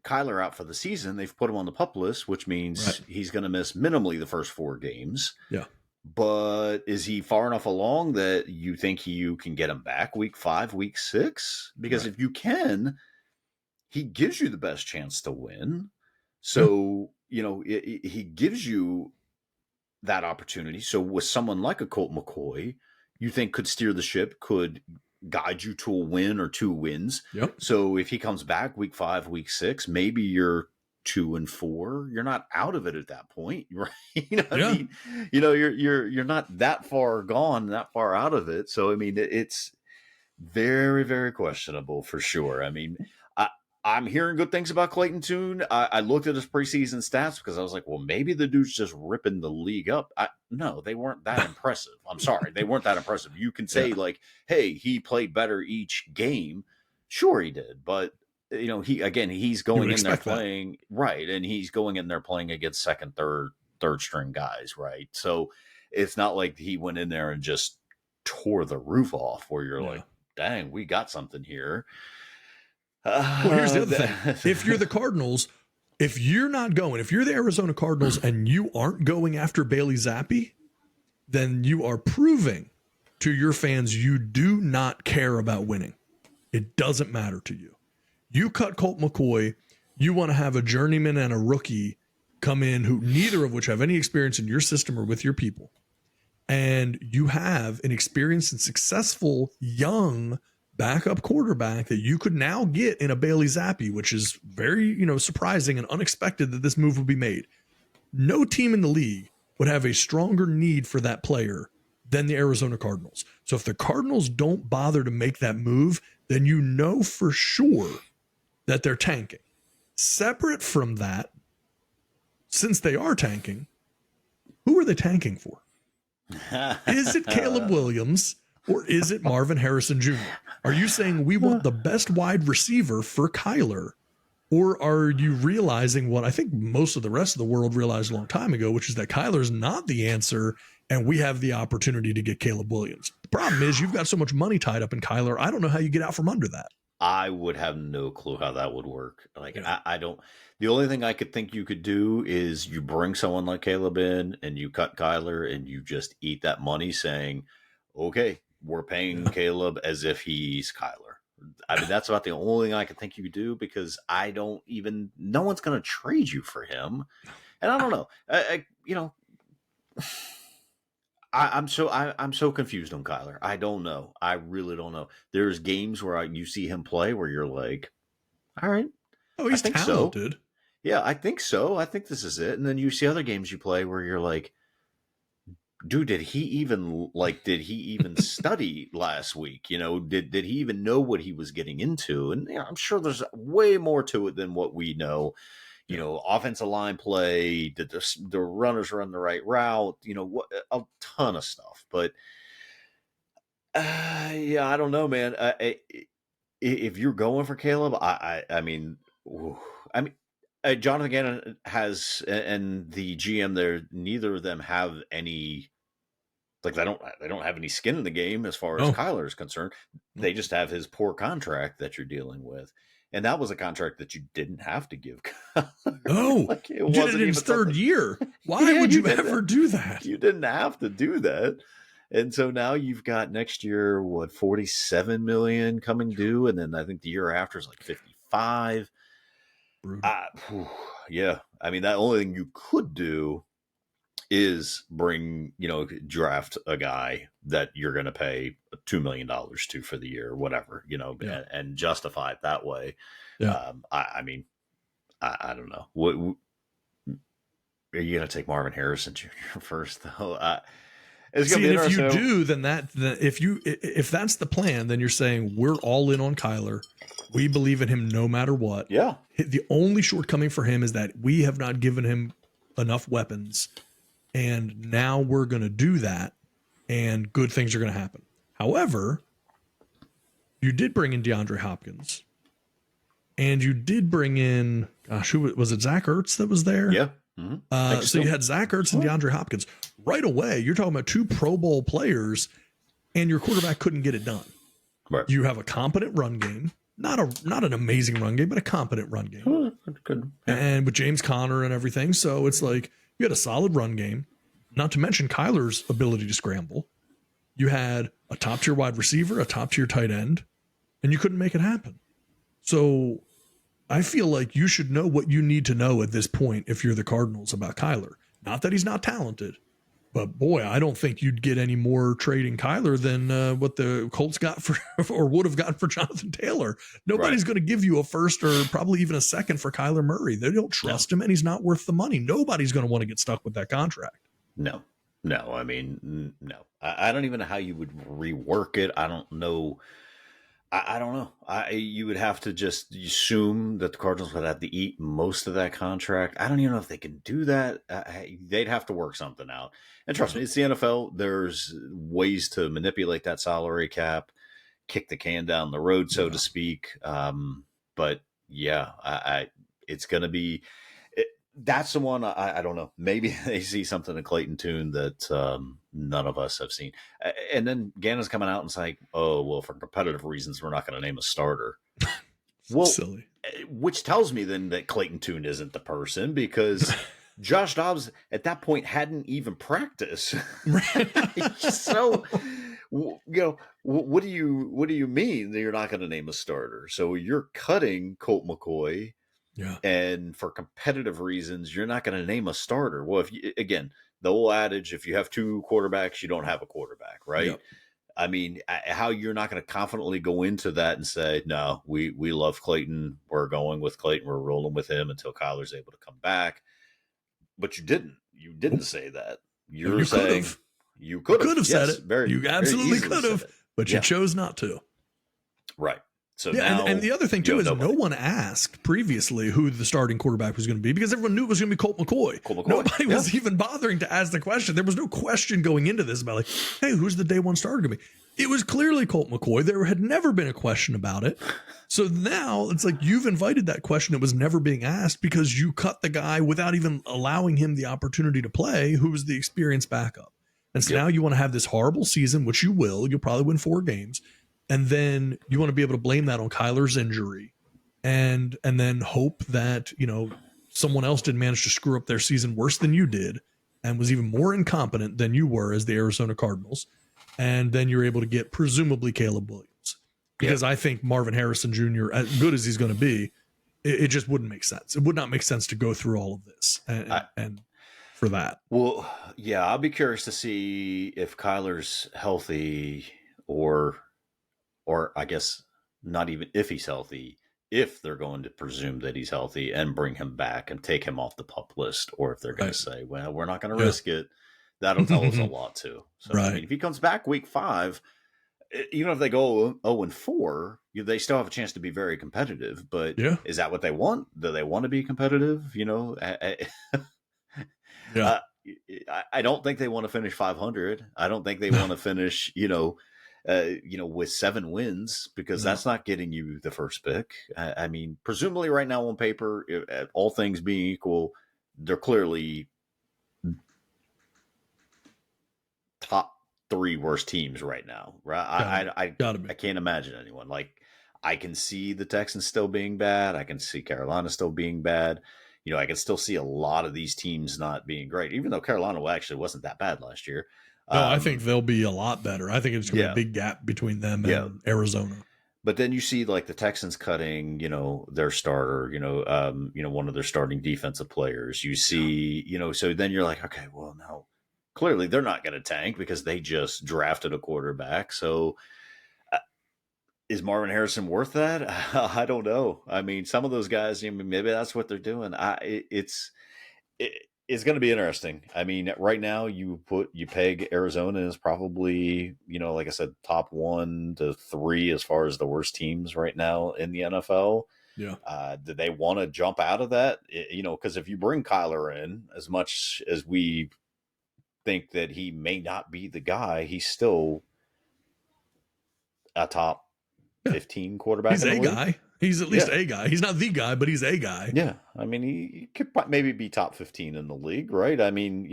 Kyler out for the season. They've put him on the PUP list, which means he's going to miss minimally the first 4 games. Yeah. But is he far enough along that you think you can get him back week 5, week 6? Because if you can, he gives you the best chance to win. So, he gives you that opportunity. So with someone like a Colt McCoy, you think could steer the ship, could guide you to a win or 2 wins. Yep. So if he comes back week 5, week 6, maybe you're 2-4. You're not out of it at that point, right? I mean? You're not that far gone, that far out of it. So I mean, it's very, very questionable for sure. I mean, I'm hearing good things about Clayton Tune. I looked at his preseason stats because I was like, well, maybe the dude's just ripping the league up. No, they weren't that impressive. I'm sorry, they weren't that impressive. You can say like, hey, he played better each game. Sure, he did, but he's going in there playing and he's going in there playing against second, third string guys, right? So it's not like he went in there and just tore the roof off where you're like, dang, we got something here. Well, here's the other thing. If you're the Cardinals, if you're the Arizona Cardinals and you aren't going after Bailey Zappi, then you are proving to your fans you do not care about winning. It doesn't matter to you. You cut Colt McCoy, you want to have a journeyman and a rookie come in who neither of which have any experience in your system or with your people. And you have an experienced and successful young backup quarterback that you could now get in a Bailey Zappi, which is very, surprising and unexpected that this move would be made. No team in the league would have a stronger need for that player than the Arizona Cardinals. So if the Cardinals don't bother to make that move, then you know for sure that they're tanking. Separate from that, since they are tanking, who are they tanking for? Is it Caleb Williams or is it Marvin Harrison Jr.? Are you saying we want the best wide receiver for Kyler? Or are you realizing what I think most of the rest of the world realized a long time ago, which is that Kyler's not the answer and we have the opportunity to get Caleb Williams? The problem is you've got so much money tied up in Kyler. I don't know how you get out from under that. I would have no clue how that would work. I don't. The only thing I could think you could do is you bring someone like Caleb in and you cut Kyler and you just eat that money saying, okay, we're paying Caleb as if he's Kyler. I mean, that's about the only thing I could think you could do because no one's going to trade you for him. And I don't know. I'm so confused on Kyler. I don't know. I really don't know. There's games where you see him play where you're like, all right. Oh, he's talented. So. Yeah, I think so. I think this is it. And then you see other games you play where you're like, dude, did he even study last week? Did he even know what he was getting into? And I'm sure there's way more to it than what we know. Offensive line play, did the runners run the right route? A ton of stuff. But I don't know, man. if you're going for Caleb, I mean, ooh, I mean, Jonathan Gannon has, and the GM there, neither of them have any, like they don't have any skin in the game as far as Kyler is concerned. They just have his poor contract that you're dealing with. And that was a contract that you didn't have to give. No, like it did it in his third year. Why would you ever do that? You didn't have to do that. And so now you've got next year, what, 47 million coming due. And then I think the year after is like 55. Yeah. I mean, that only thing you could do is bring, draft a guy that you're going to pay $2 million to for the year or whatever, and justify it that way. Yeah. I mean, I don't know. What are you going to take Marvin Harrison Jr. first though? It's See, and if you do, then if that's the plan, then you're saying we're all in on Kyler. We believe in him no matter what. Yeah. The only shortcoming for him is that we have not given him enough weapons. And now we're going to do that, and good things are going to happen. However, you did bring in DeAndre Hopkins, and you did bring in, who was it? Zach Ertz that was there? Yeah. Mm-hmm. So you had Zach Ertz and DeAndre Hopkins right away. You're talking about 2 Pro Bowl players, and your quarterback couldn't get it done. Right. You have a competent run game, not an amazing run game, but a competent run game, good. And with James Conner and everything. So it's like, you had a solid run game, not to mention Kyler's ability to scramble. You had a top-tier wide receiver, a top-tier tight end, and you couldn't make it happen. So I feel like you should know what you need to know at this point if you're the Cardinals about Kyler. Not that he's not talented, but boy, I don't think you'd get any more trading Kyler than what the Colts got for or would have gotten for Jonathan Taylor. Nobody's going to give you a first or probably even a second for Kyler Murray. They don't trust him, and he's not worth the money. Nobody's going to want to get stuck with that contract. No. I mean, no. I don't even know how you would rework it. I don't know. I don't know. You would have to just assume that the Cardinals would have to eat most of that contract. I don't even know if they can do that. They'd have to work something out. And trust me, it's the NFL. There's ways to manipulate that salary cap, kick the can down the road, so to speak. But yeah, it's going to be. That's the one I don't know. Maybe they see something in Clayton Tune that none of us have seen. And then Gannon's coming out and saying, oh, well, for competitive reasons, we're not going to name a starter. Well, silly. Which tells me then that Clayton Tune isn't the person, because Josh Dobbs at that point hadn't even practiced. So, what do you mean that you're not going to name a starter? So you're cutting Colt McCoy. Yeah. And for competitive reasons, you're not going to name a starter. Well, again, the old adage, if you have 2 quarterbacks, you don't have a quarterback, right? Yep. I mean, how you're not going to confidently go into that and say, no, we love Clayton. We're going with Clayton. We're rolling with him until Kyler's able to come back. But you didn't. You didn't say that. You're saying you could have said it. You absolutely could have, but you chose not to. Right. So yeah, now, and the other thing too is no one asked previously who the starting quarterback was going to be, because everyone knew it was going to be Colt McCoy. Nobody was even bothering to ask the question. There was no question going into this about like, hey, who's the day one starter going to be? It was clearly Colt McCoy. There had never been a question about it. So now it's like you've invited that question that was never being asked because you cut the guy without even allowing him the opportunity to play, who was the experienced backup. And so now you want to have this horrible season, which you will. You'll probably win 4 games. And then you want to be able to blame that on Kyler's injury and then hope that, someone else didn't manage to screw up their season worse than you did and was even more incompetent than you were as the Arizona Cardinals. And then you're able to get presumably Caleb Williams, because I think Marvin Harrison Jr., as good as he's going to be, it just wouldn't make sense. It would not make sense to go through all of this and for that. Well, yeah, I'll be curious to see if Kyler's healthy or I guess not even if he's healthy, if they're going to presume that he's healthy and bring him back and take him off the PUP list, or if they're going to say, well, we're not going to risk it. That'll tell us a lot too. So, I mean, if he comes back week 5, even if they go 0-4, they still have a chance to be very competitive. But is that what they want? Do they want to be competitive? I don't think they want to finish 500. I don't think they want to finish, with 7 wins, because that's not getting you the first pick. I mean, presumably right now on paper, all things being equal, they're clearly top 3 worst teams right now. Right? I can't imagine anyone. Like, I can see the Texans still being bad. I can see Carolina still being bad. I can still see a lot of these teams not being great, even though Carolina actually wasn't that bad last year. No, I think they'll be a lot better. I think it's going to be a big gap between them and Arizona. But then you see like the Texans cutting, their starter, one of their starting defensive players. You see, so then you're like, okay, well, now clearly they're not going to tank because they just drafted a quarterback. So is Marvin Harrison worth that? I don't know. I mean, some of those guys, maybe that's what they're doing. It's going to be interesting. I mean, right now you peg Arizona as probably, like I said, top 1 to 3 as far as the worst teams right now in the NFL. Yeah. Do they want to jump out of that? Because if you bring Kyler in, as much as we think that he may not be the guy, he's still a top 15 quarterback. He's a guy. He's at least a guy. He's not the guy, but he's a guy. Yeah. I mean, he could maybe be top 15 in the league, right? I mean,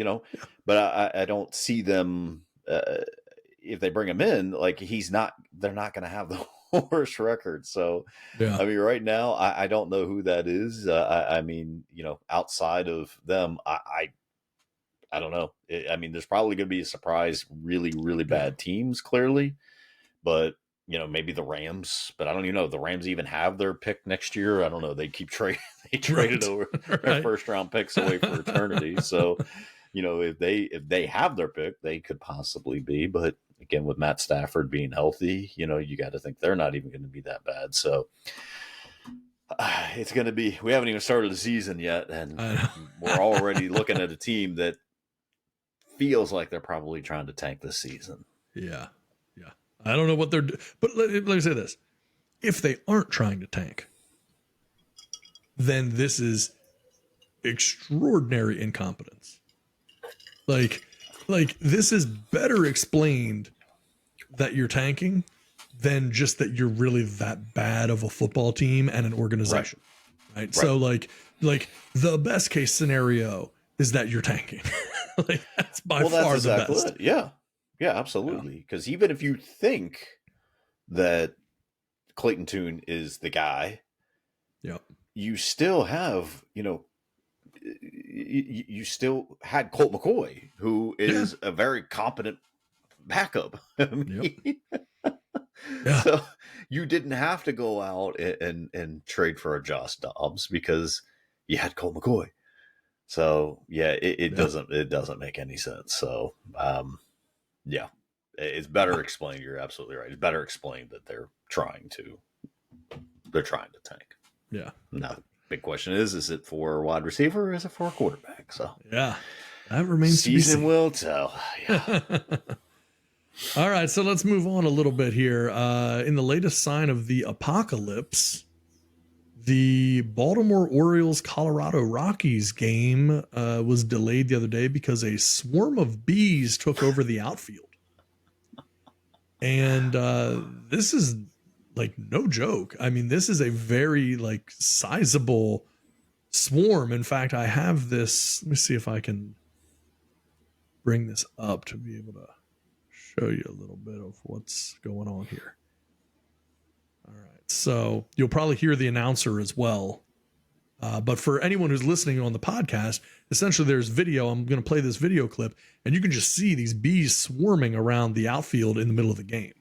but I don't see them, if they bring him in, like they're not going to have the worst record. So, I mean, right now, I don't know who that is. I mean, outside of them, I don't know. I mean, there's probably going to be a surprise, really, really bad teams, clearly. But, maybe the Rams, but I don't even know if the Rams even have their pick next year. I don't know. They keep traded over their first round picks away for eternity. So, if they have their pick, they could possibly be. But again, with Matt Stafford being healthy, you got to think they're not even going to be that bad. So it's going to be, we haven't even started the season yet. And we're already looking at a team that feels like they're probably trying to tank this season. Yeah. I don't know what they're doing, but let me say this. If they aren't trying to tank, then this is extraordinary incompetence. Like this is better explained that you're tanking than just that you're really that bad of a football team and an organization. Right? So like the best case scenario is that you're tanking. Like that's by far the best. It. Yeah, absolutely. Because even if you think that Clayton Tune is the guy, you still have, you still had Colt McCoy, who is a very competent backup. So you didn't have to go out and trade for a Josh Dobbs because you had Colt McCoy. So it doesn't make any sense. So it's better explained. You're absolutely right. It's better explained that they're trying to tank. Yeah. Now, big question is it for a wide receiver or is it for a quarterback? So that remains season will tell. Yeah. All right, so let's move on a little bit here. In the latest sign of the apocalypse, the Baltimore Orioles Colorado Rockies game was delayed the other day because a swarm of bees took over the outfield. And this is like no joke. I mean, this is a very like sizable swarm. In fact, I have this. Let me see if I can bring this up to be able to show you a little bit of what's going on here. All right. So you'll probably hear the announcer as well. But for anyone who's listening on the podcast, essentially there's video. I'm going to play this video clip and you can just see these bees swarming around the outfield in the middle of the game.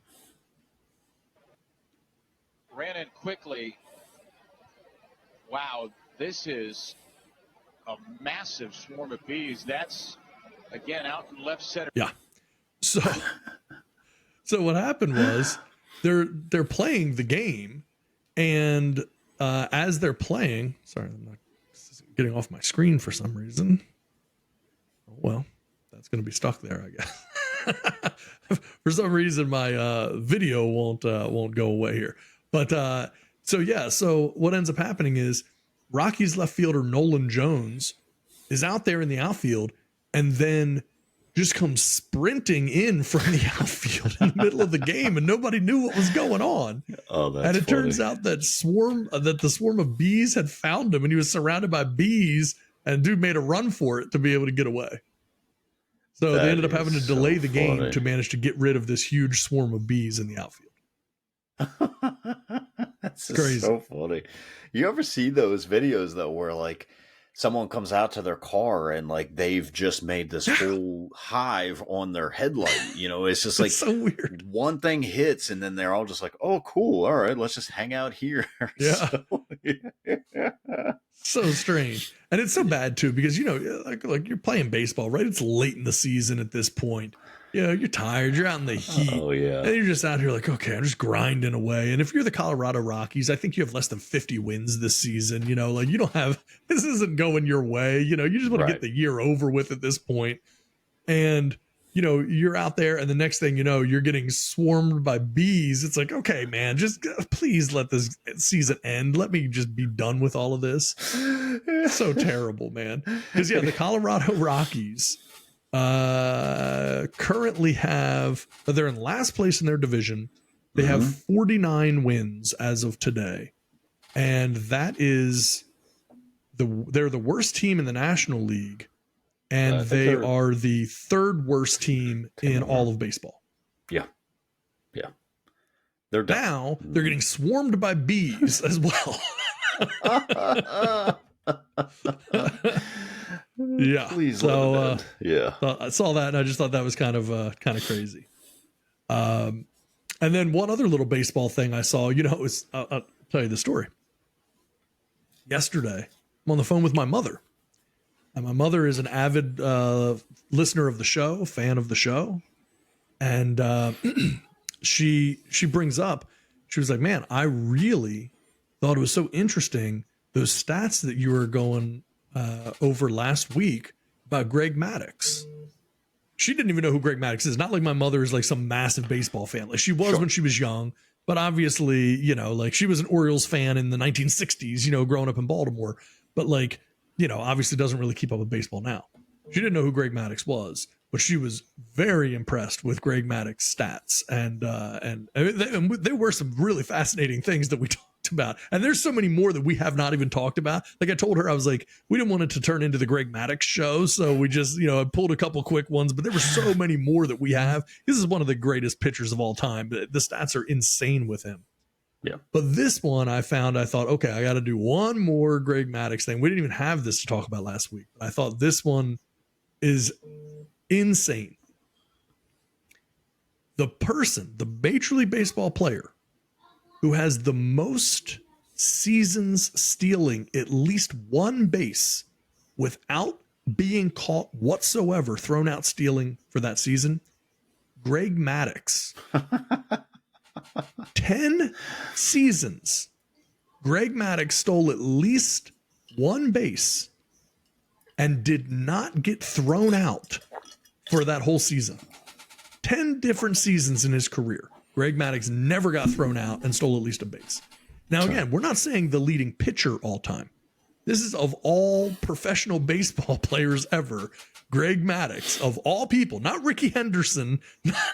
Ran in quickly. Wow, this is a massive swarm of bees. That's, again, out in left center. Yeah. So what happened was they're playing the game, and as they're playing, sorry, I'm not getting off my screen for some reason. Oh, well, that's going to be stuck there, I guess. For some reason, my video won't go away here. But so what ends up happening is Rockies left fielder Nolan Jones is out there in the outfield, and then just comes sprinting in from the outfield in the middle of the game, and nobody knew what was going on. Oh, that's and it funny. turns out that the swarm of bees had found him, and he was surrounded by bees, and dude made a run for it to be able to get away. So they ended up having to delay the game to manage to get rid of this huge swarm of bees in the outfield. That's crazy. So funny. You ever see those videos though, where like someone comes out to their car and like they've just made this whole hive on their headlight? You know, it's just like so weird. One thing hits and then they're all just like, oh, cool. All right, let's just hang out here. Yeah. So strange. And it's so bad too, because, you know, like you're playing baseball, right? It's late in the season at this point. You know, you're tired, you're out in the heat. Oh, yeah. And you're just out here like, okay, I'm just grinding away. And if you're the Colorado Rockies, I think you have less than 50 wins this season. You know, like you don't have, this isn't going your way. You know, you just want to get the year over with at this point. And, you know, you're out there and the next thing you know, you're getting swarmed by bees. It's like, okay, man, just please let this season end. Let me just be done with all of this. So terrible, man. Because, yeah, the Colorado Rockies currently they're in last place in their division. They have 49 wins as of today. And that is they're the worst team in the National League. And they are the third worst team in all of baseball. Yeah. Yeah. They're getting swarmed by bees as well. Yeah. Please. So yeah. I saw that and I just thought that was kind of crazy. And then one other little baseball thing I saw, you know, it was, I'll tell you the story. Yesterday, I'm on the phone with my mother. And my mother is an avid listener of the show, fan of the show. And she brings up, she was like, man, I really thought it was so interesting, those stats that you were going over last week about Greg Maddux. She didn't even know who Greg Maddux is. Not like my mother is like some massive baseball fan. Like she was when she was young, but obviously, you know, like she was an Orioles fan in the 1960s, you know, growing up in Baltimore. But like, you know, obviously doesn't really keep up with baseball now. She didn't know who Greg Maddux was, but she was very impressed with Greg Maddux' stats. And there were some really fascinating things that we talked about. And there's so many more that we have not even talked about. Like I told her, I was like, we didn't want it to turn into the Greg Maddux show. So we just, you know, I pulled a couple quick ones, but there were so many more that we have. This is one of the greatest pitchers of all time. The stats are insane with him. Yeah. But this one I thought, okay, I got to do one more Greg Maddux thing. We didn't even have this to talk about last week. But I thought this one is insane. The Major League Baseball player who has the most seasons stealing at least one base without being caught whatsoever, thrown out stealing for that season, Greg Maddux. 10 seasons, Greg Maddux stole at least one base and did not get thrown out for that whole season. 10 different seasons in his career. Greg Maddux never got thrown out and stole at least a base. Now, again, we're not saying the leading pitcher all time. This is of all professional baseball players ever. Greg Maddux, of all people, not Ricky Henderson,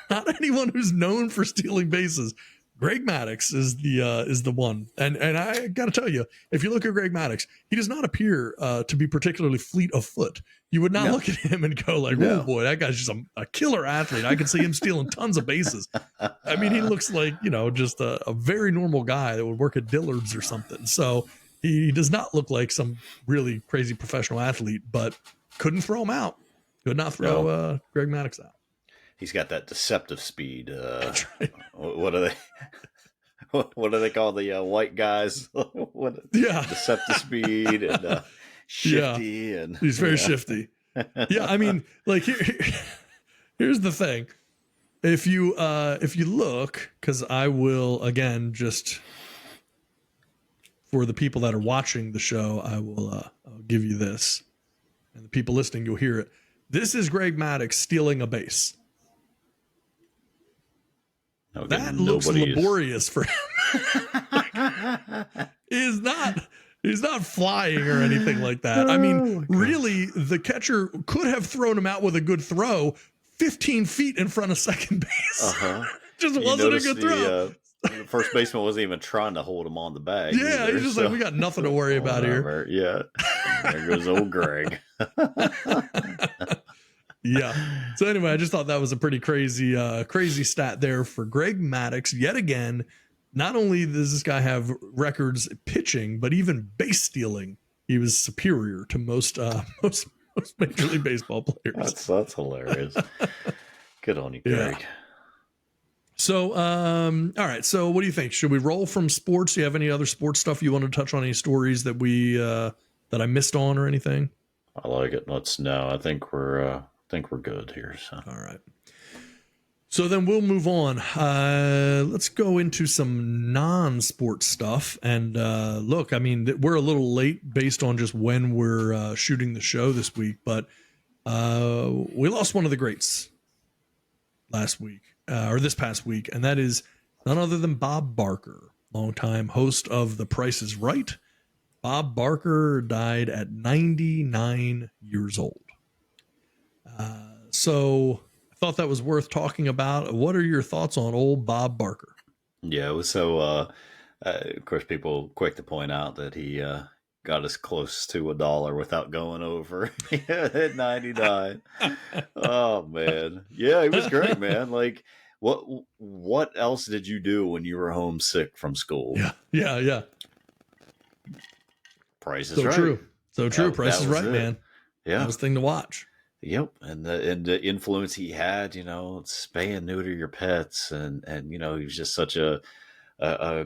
not anyone who's known for stealing bases. Greg Maddux is the one. And I got to tell you, if you look at Greg Maddux, he does not appear to be particularly fleet of foot. You would not look at him and go like, oh boy, that guy's just a killer athlete. I can see him stealing tons of bases. I mean, he looks like, you know, just a very normal guy that would work at Dillard's or something. So he does not look like some really crazy professional athlete, but couldn't throw him out. Could not throw Greg Maddux out. He's got that deceptive speed. That's right. What are they? What do they call the white guys? Deceptive speed and shifty, and he's very shifty. Yeah, I mean, like here's the thing. If you look, because I will again just for the people that are watching the show, I'll give you this, and the people listening, you'll hear it. This is Greg Maddux stealing a base. Okay, that looks laborious for him. He's not flying or anything like that. I mean, really, the catcher could have thrown him out with a good throw, 15 feet in front of second base. Just You wasn't a noticed good throw. the first baseman wasn't even trying to hold him on the bag. Yeah, either, he's just like, we got nothing to worry about here. Yeah. There goes old Greg. Yeah. So anyway, I just thought that was a pretty crazy stat there for Greg Maddux. Yet again, not only does this guy have records pitching, but even base stealing, he was superior to most Major League Baseball players. That's hilarious. Good on you, Greg. Yeah. So, all right. So what do you think? Should we roll from sports? Do you have any other sports stuff you want to touch on? Any stories that that I missed on or anything? I like it. I think we're good here. So. All right. So then we'll move on. Let's go into some non-sports stuff. And look, I mean, we're a little late based on just when we're shooting the show this week, but we lost one of the greats last week, or this past week, and that is none other than Bob Barker, longtime host of The Price is Right. Bob Barker died at 99 years old. So I thought that was worth talking about. What are your thoughts on old Bob Barker? Yeah, it was so, of course, people quick to point out that he got us close to $1 without going over at 99. Oh, man. Yeah, it was great, man. Like, what else did you do when you were homesick from school? Yeah. Price is so Right. True. So true. Price is Right, man. Yeah. That was the thing to watch. Yep, and the influence he had, spay and neuter your pets, and he was just such a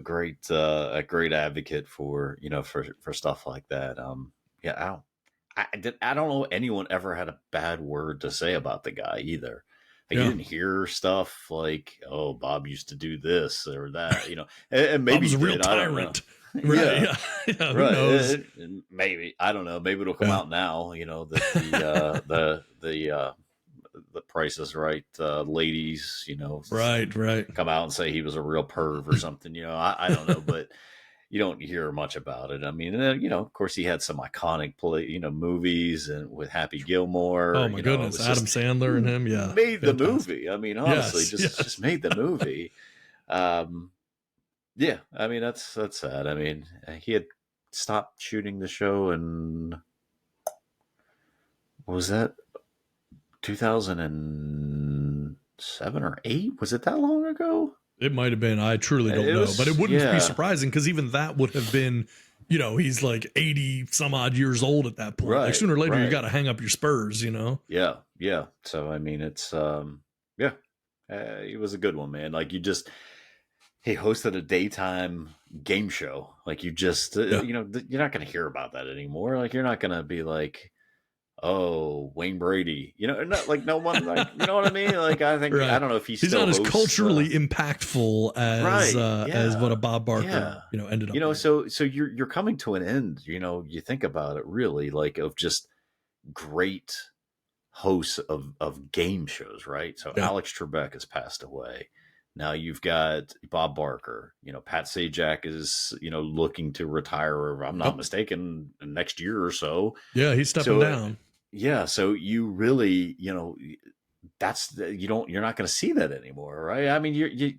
great advocate for for stuff like that. I don't know anyone ever had a bad word to say about the guy either. Like, you didn't hear stuff like, "Oh, Bob used to do this or that," and maybe Bob's a real tyrant. Right. Yeah. Who knows? Maybe, I don't know. Maybe it'll come out now. That the Price is Right ladies. Right. Come out and say he was a real perv or something. I don't know, but you don't hear much about it. I mean, of course, he had some iconic movies and with Happy Gilmore. Oh my goodness, Adam Sandler and him. Yeah, made the movie. I mean, honestly, just made the movie. Yeah, I mean, that's sad. I mean, he had stopped shooting the show in, what was that, 2007 or 8? Was it that long ago? It might have been. I truly don't know. But it wouldn't be surprising, because even that would have been, he's like 80 some odd years old at that point. Like, sooner or later, you got to hang up your spurs, Yeah. So, I mean, it's, it was a good one, man. Like, he hosted a daytime game show. Like, you just, you're not going to hear about that anymore. Like, you're not going to be like, oh, Wayne Brady, not like no one, like, you know what I mean? Like, I think, I don't know if he's still not as hosts, culturally impactful as what a Bob Barker, ended up. So you're coming to an end, you think about it really, like, of just great hosts of game shows, right? So Alex Trebek has passed away. Now you've got Bob Barker. Pat Sajak is, looking to retire, if I'm not mistaken, next year or so. Yeah, he's stepping down. Yeah, so you really, you're not going to see that anymore, right? I mean,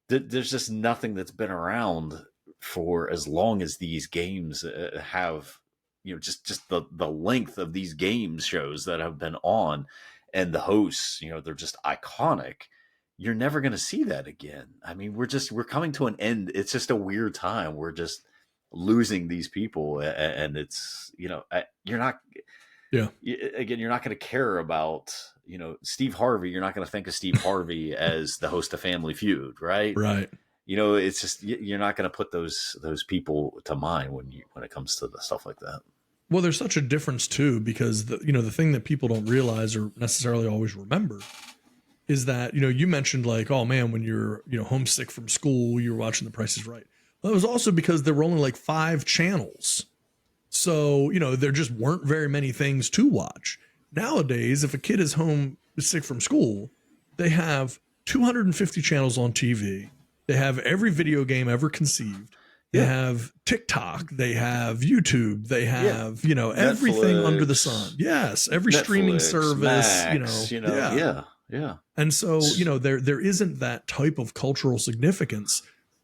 there's just nothing that's been around for as long as these games have, just the length of these games shows that have been on, and the hosts, they're just iconic. You're never going to see that again. I mean, we're coming to an end. It's just a weird time. We're just losing these people, and it's, you're not, again, you're not going to care about, Steve Harvey. You're not going to think of Steve Harvey as the host of Family Feud, right? Right. It's just, you're not going to put those people to mind when it comes to the stuff like that. Well, there's such a difference too, because the thing that people don't realize or necessarily always remember is that, you mentioned like, oh man, when you're, homesick from school, you're watching The Price is Right. Well, it was also because there were only like 5 channels. So, there just weren't very many things to watch. Nowadays, if a kid is sick from school, they have 250 channels on TV. They have every video game ever conceived. They have TikTok. They have YouTube. They have, everything Netflix, under the sun. Yes. Every streaming service, Max, Yeah. And so, there isn't that type of cultural significance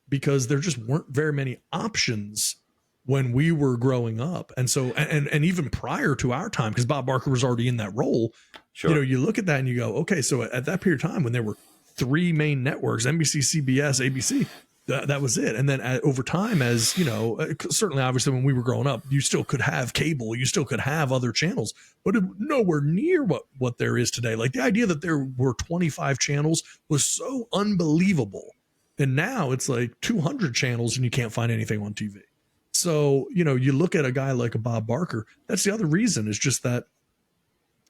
because there just weren't very many options when we were growing up. And so, and even prior to our time, because Bob Barker was already in that role, Sure. you look at that and you go, okay, so at that period of time when there were three main networks, NBC, CBS, ABC, that was it. And then over time, as certainly obviously when we were growing up, you still could have cable, you still could have other channels, but nowhere near what there is today. Like the idea that there were 25 channels was so unbelievable. And now it's like 200 channels and you can't find anything on TV. So, you look at a guy like a Bob Barker, that's the other reason, is just that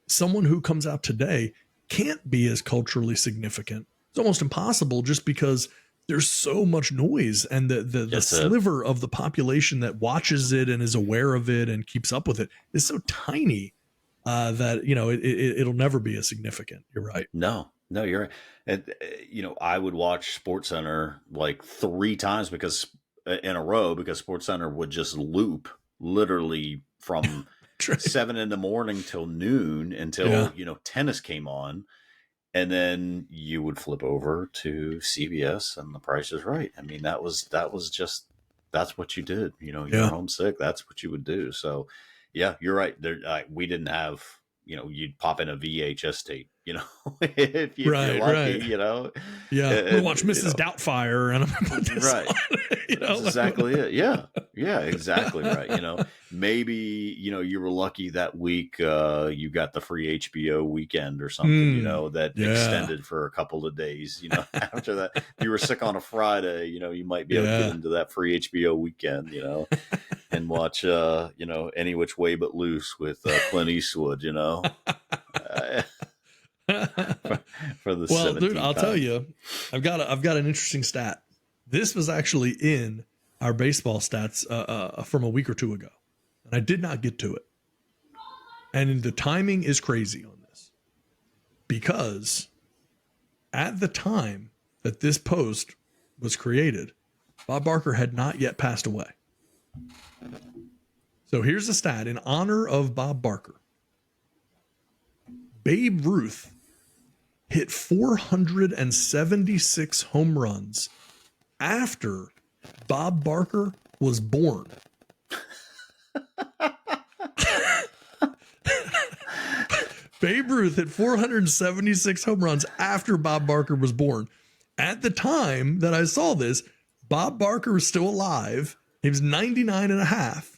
someone who comes out today can't be as culturally significant. It's almost impossible just because there's so much noise, and the sliver of the population that watches it and is aware of it and keeps up with it is so tiny that, it'll never be as significant. You're right. No, you're right. And, I would watch SportsCenter like 3 times in a row because SportsCenter would just loop literally from 7 a.m. till noon until, tennis came on. And then you would flip over to CBS and The Price is Right. I mean, that was just, that's what you did. You're homesick. That's what you would do. So yeah, you're right. We didn't have, you'd pop in a VHS tape, if you're lucky, right. We'll watch Mrs. Doubtfire and I'm gonna put this right. on. That's exactly it. Yeah, exactly right. Maybe, you were lucky that week you got the free HBO weekend or something, that extended for a couple of days. After that, if you were sick on a Friday, you might be able to get into that free HBO weekend, and watch Any Which Way But Loose with Clint Eastwood, for the well, dude, 17th I'll time. tell you, I've got an interesting stat. This was actually in our baseball stats from a week or two ago, and I did not get to it. And the timing is crazy on this because at the time that this post was created, Bob Barker had not yet passed away. So here's a stat in honor of Bob Barker. Babe Ruth hit 476 home runs after Bob Barker was born. Babe Ruth hit 476 home runs after Bob Barker was born. At the time that I saw this, Bob Barker was still alive. He was 99 and a half.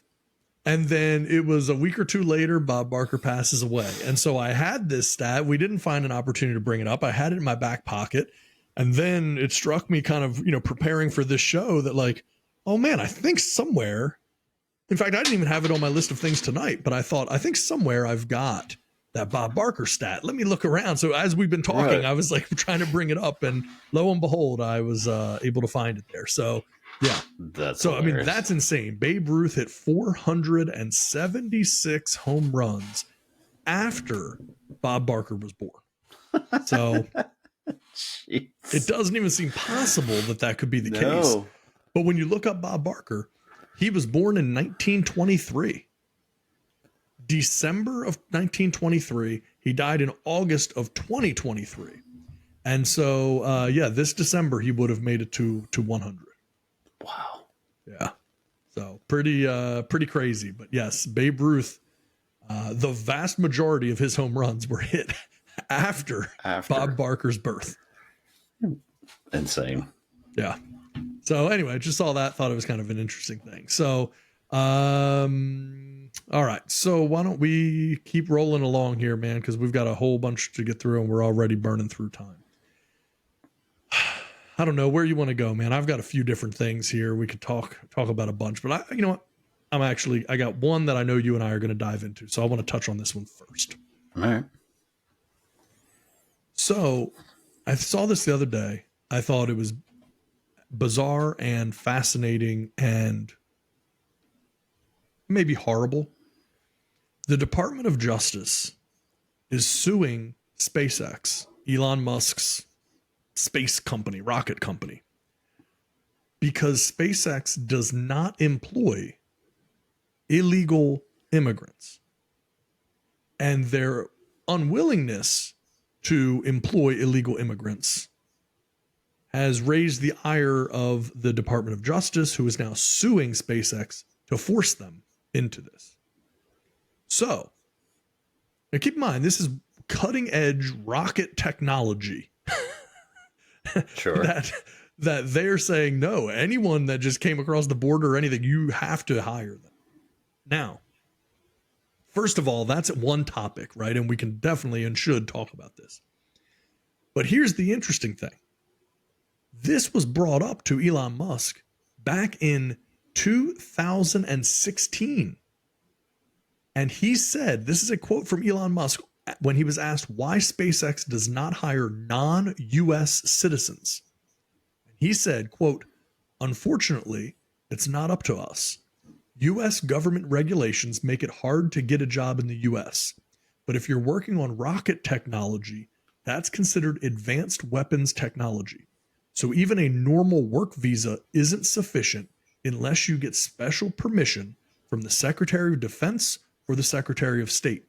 And then it was a week or two later, Bob Barker passes away. And so I had this stat. We didn't find an opportunity to bring it up. I had it in my back pocket. And then it struck me kind of, preparing for this show that like, oh man, I think somewhere, in fact, I didn't even have it on my list of things tonight, but I think somewhere I've got that Bob Barker stat. Let me look around. So as we've been talking, right. I was like trying to bring it up, and lo and behold, I was able to find it there. So yeah. That's hilarious. I mean, that's insane. Babe Ruth hit 476 home runs after Bob Barker was born. So it doesn't even seem possible that could be the case. But when you look up Bob Barker, he was born in 1923. December of 1923. He died in August of 2023. And so, this December he would have made it to 100. Wow. Yeah. So pretty crazy. But yes, Babe Ruth, the vast majority of his home runs were hit after Bob Barker's birth. Insane. Yeah. So anyway, just saw that, thought it was kind of an interesting thing. So, all right. So why don't we keep rolling along here, man? Because we've got a whole bunch to get through and we're already burning through time. I don't know where you want to go, man. I've got a few different things here. We could talk about a bunch, but you know what? I got one that I know you and I are going to dive into. So I want to touch on this one first. All right. So I saw this the other day. I thought it was bizarre and fascinating and maybe horrible. The Department of Justice is suing SpaceX, Elon Musk's space company, rocket company, because SpaceX does not employ illegal immigrants. And their unwillingness to employ illegal immigrants has raised the ire of the Department of Justice, who is now suing SpaceX to force them into this. So, now keep in mind, this is cutting edge rocket technology. Sure. that they're saying, no, anyone that just came across the border or anything, you have to hire them. Now, first of all, that's one topic, right? And we can definitely and should talk about this. But here's the interesting thing. This was brought up to Elon Musk back in 2016. And he said, this is a quote from Elon Musk when he was asked why SpaceX does not hire non-US citizens. He said, quote, unfortunately, it's not up to us. US government regulations make it hard to get a job in the US. But if you're working on rocket technology, that's considered advanced weapons technology. So even a normal work visa isn't sufficient unless you get special permission from the Secretary of Defense or the Secretary of State.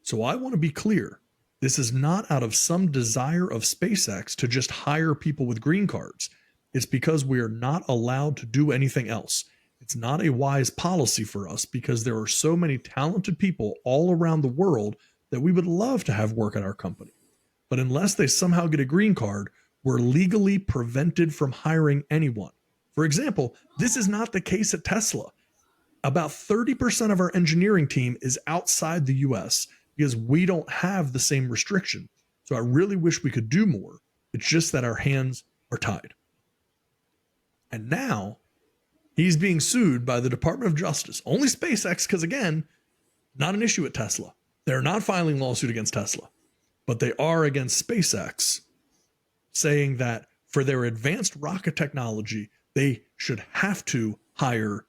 So I want to be clear. This is not out of some desire of SpaceX to just hire people with green cards. It's because we are not allowed to do anything else. It's not a wise policy for us because there are so many talented people all around the world that we would love to have work at our company. But unless they somehow get a green card, we're legally prevented from hiring anyone. For example, this is not the case at Tesla. About 30% of our engineering team is outside the US because we don't have the same restriction. So I really wish we could do more. It's just that our hands are tied. And now he's being sued by the Department of Justice. Only SpaceX, because again, not an issue at Tesla. They're not filing lawsuit against Tesla, but they are against SpaceX, saying that for their advanced rocket technology, they should have to hire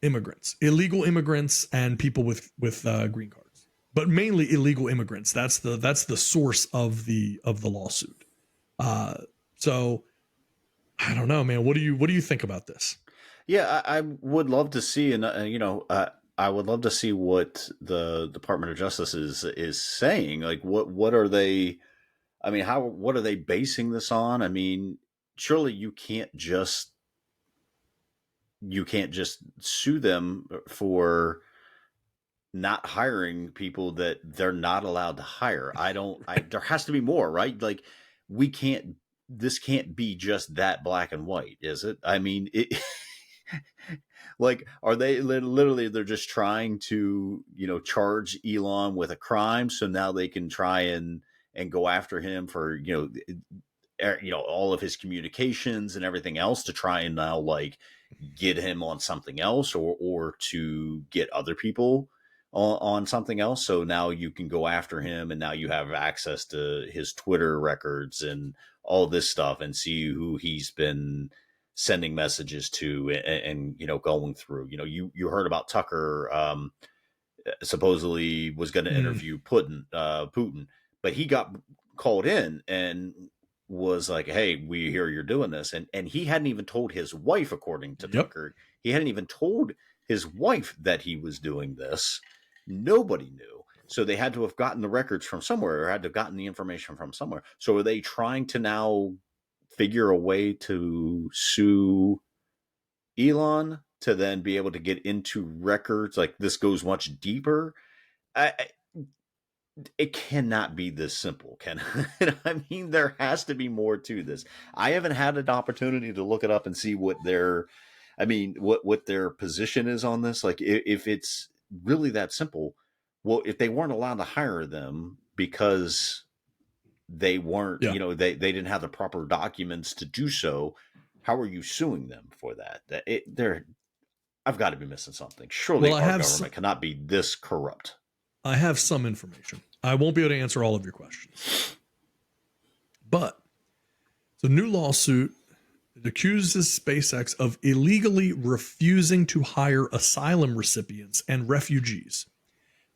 immigrants, illegal immigrants, and people with green cards, but mainly illegal immigrants. That's the source of the lawsuit. So I don't know, man. What do you think about this? Yeah, I would love to see, and I would love to see what the Department of Justice is saying. Like, what are they? I mean, what are they basing this on? I mean, surely you can't just sue them for not hiring people that they're not allowed to hire. There has to be more, right? Like, this can't be just that black and white, is it? I mean, like, are they literally, they're just trying to, charge Elon with a crime. So now they can try and go after him for, all of his communications and everything else to try and now like get him on something else or to get other people on something else. So now you can go after him and now you have access to his Twitter records and all this stuff and see who he's been sending messages to and going through. You heard about Tucker supposedly was going to interview Putin, but he got called in and was like, hey, we hear you're doing this. And he hadn't even told his wife, according to Tucker, he hadn't even told his wife that he was doing this. Nobody knew. So they had to have gotten the records from somewhere or had to have gotten the information from somewhere. So are they trying to now figure a way to sue Elon to then be able to get into records? Like, this goes much deeper. It cannot be this simple, I mean, there has to be more to this. I haven't had an opportunity to look it up and see what their position is on this. Like, if it's really that simple, well, if they weren't allowed to hire them because they weren't, they didn't have the proper documents to do so, how are you suing them for that? I've got to be missing something. Surely our government cannot be this corrupt. I have some information. I won't be able to answer all of your questions. But the new lawsuit accuses SpaceX of illegally refusing to hire asylum recipients and refugees.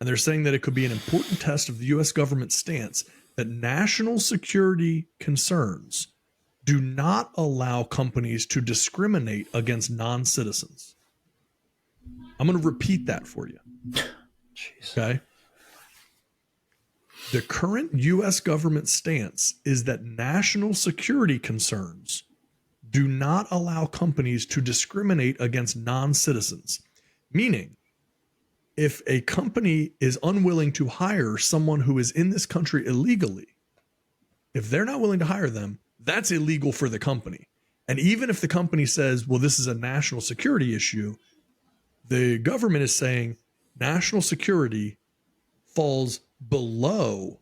And they're saying that it could be an important test of the U.S. government's stance that national security concerns do not allow companies to discriminate against non-citizens. I'm going to repeat that for you. Jeez. Okay. the current U.S. government stance is that national security concerns do not allow companies to discriminate against non-citizens. Meaning, if a company is unwilling to hire someone who is in this country illegally, if they're not willing to hire them, that's illegal for the company. And even if the company says, well, this is a national security issue, the government is saying national security falls below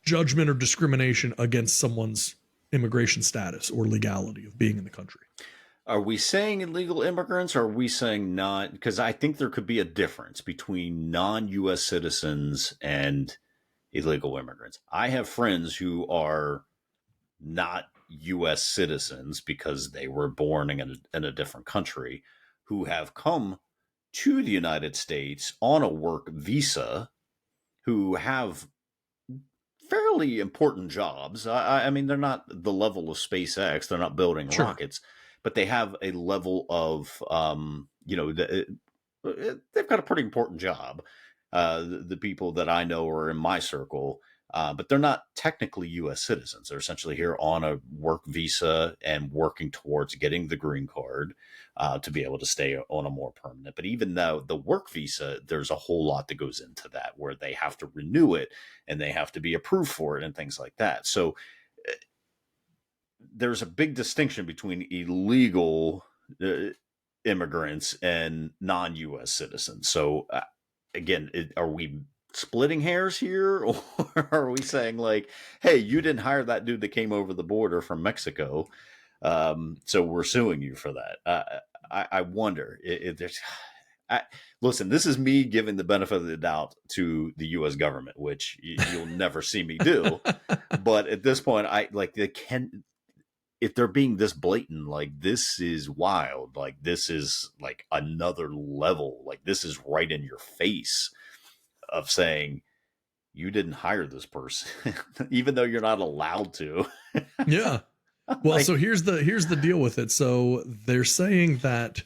judgment or discrimination against someone's immigration status or legality of being in the country. Are we saying illegal immigrants, or are we saying not? Because I think there could be a difference between non-U.S. citizens and illegal immigrants. I have friends who are not U.S. citizens because they were born in a different country, who have come to the United States on a work visa, who have fairly important jobs. I mean, they're not the level of SpaceX. They're not building rockets, but they have a level of, they've got a pretty important job. The people that I know are in my circle, but they're not technically U.S. citizens. They're essentially here on a work visa and working towards getting the green card to be able to stay on a more permanent. But even though the work visa, there's a whole lot that goes into that, where they have to renew it and they have to be approved for it and things like that. So there's a big distinction between illegal immigrants and non-U.S. citizens. So again, are we splitting hairs here, or are we saying like, hey, you didn't hire that dude that came over the border from Mexico, so we're suing you for that? I wonder if there's. Listen, this is me giving the benefit of the doubt to the U.S. government, which you'll never see me do. But at this point, if they're being this blatant, like, this is wild. Like, this is like another level. Like, this is right in your face of saying you didn't hire this person, even though you're not allowed to. Yeah. Well, so here's the deal with it. So they're saying that,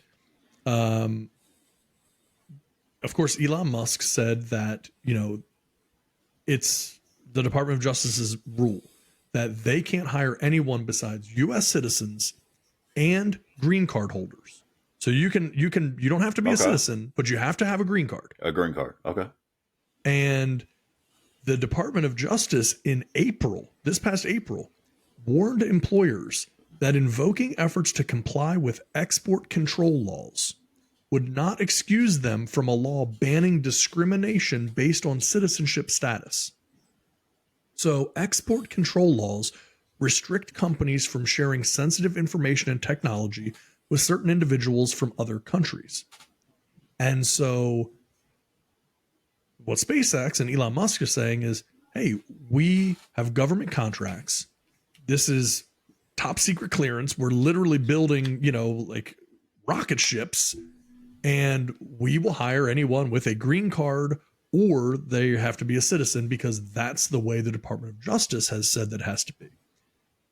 of course, Elon Musk said that, it's the Department of Justice's rule that they can't hire anyone besides U.S. citizens and green card holders. So you don't have to be a citizen, but you have to have a green card. A green card. Okay. And the Department of Justice in this past April, warned employers that invoking efforts to comply with export control laws would not excuse them from a law banning discrimination based on citizenship status. So export control laws restrict companies from sharing sensitive information and technology with certain individuals from other countries. And so what SpaceX and Elon Musk are saying is, hey, we have government contracts. This is top secret clearance. We're literally building, like rocket ships, and we will hire anyone with a green card, or they have to be a citizen, because that's the way the Department of Justice has said that it has to be.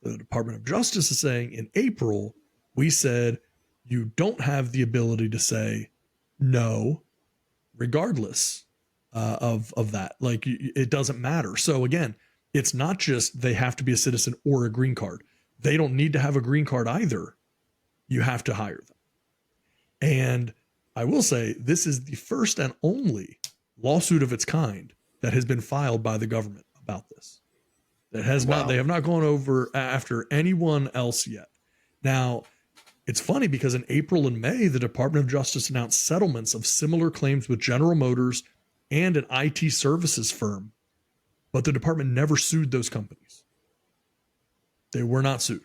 The Department of Justice is saying in April, we said you don't have the ability to say no, regardless of that. Like, it doesn't matter. So again, it's not just they have to be a citizen or a green card. They don't need to have a green card either. You have to hire them. And I will say, this is the first and only lawsuit of its kind that has been filed by the government about this. That has not, they have not gone over after anyone else yet. Now, it's funny because in April and May, the Department of Justice announced settlements of similar claims with General Motors and an IT services firm, but the department never sued those companies. They were not sued.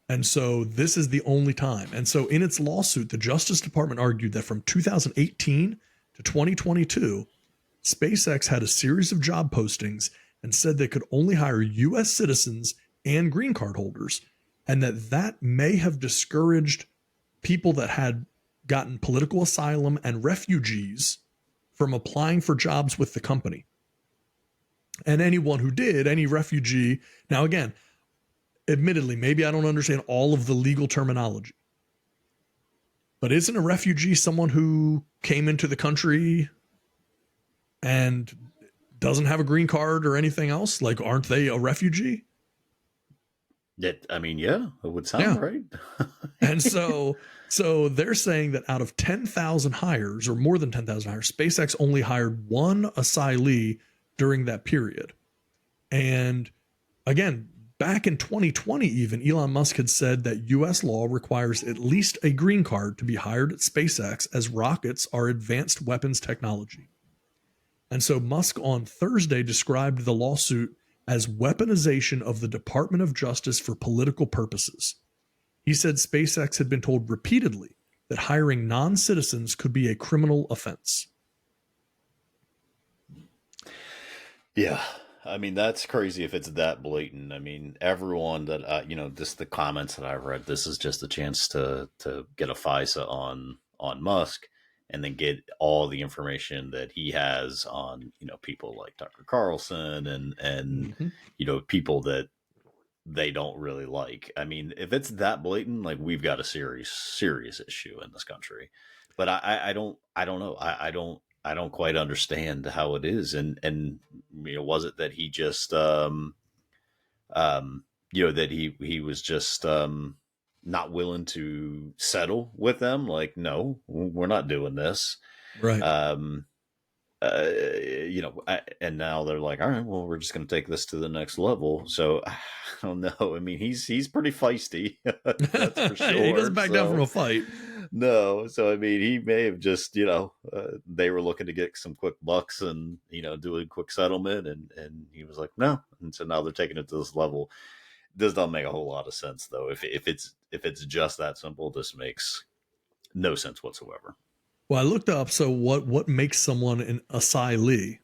And so this is the only time. And so in its lawsuit, the Justice Department argued that from 2018 to 2022, SpaceX had a series of job postings and said they could only hire U.S. citizens and green card holders, and that may have discouraged people that had gotten political asylum and refugees from applying for jobs with the company. And anyone who did, any refugee, now again, admittedly, maybe I don't understand all of the legal terminology, but isn't a refugee someone who came into the country and doesn't have a green card or anything else? Like, aren't they a refugee? I mean, yeah, it would sound right. And so they're saying that out of 10,000 hires, or more than 10,000 hires, SpaceX only hired one asylee during that period. And again, back in 2020, even Elon Musk had said that U.S. law requires at least a green card to be hired at SpaceX, as rockets are advanced weapons technology. And so Musk on Thursday described the lawsuit as weaponization of the Department of Justice for political purposes. He said SpaceX had been told repeatedly that hiring non-citizens could be a criminal offense. Yeah. I mean, that's crazy if it's that blatant. I mean, everyone that, just the comments that I've read, this is just a chance to get a FISA on Musk, and then get all the information that he has on, people like Tucker Carlson and people that they don't really like. I mean, if it's that blatant, like, we've got a serious issue in this country. But I don't know. I don't quite understand how it is. And was it that he just that he was just not willing to settle with them? Like, no, we're not doing this. Right. And now they're like, all right, well, we're just going to take this to the next level. So I don't know. I mean, he's pretty feisty. That's for sure. He doesn't back down from a fight. No. So, I mean, he may have just, they were looking to get some quick bucks and, do a quick settlement. And he was like, no. And so now they're taking it to this level. This doesn't make a whole lot of sense, though. If it's just that simple, this makes no sense whatsoever. Well, I looked up, so what makes someone an asylee?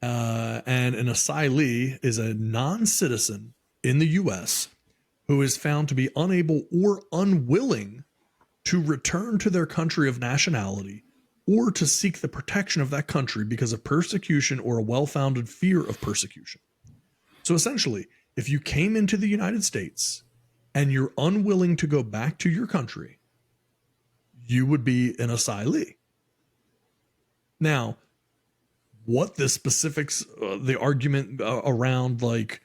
And an asylee is a non-citizen in the U.S. who is found to be unable or unwilling to return to their country of nationality or to seek the protection of that country because of persecution or a well-founded fear of persecution. So essentially, if you came into the United States and you're unwilling to go back to your country, you would be an asylee. Now, what the specifics, the argument around, like,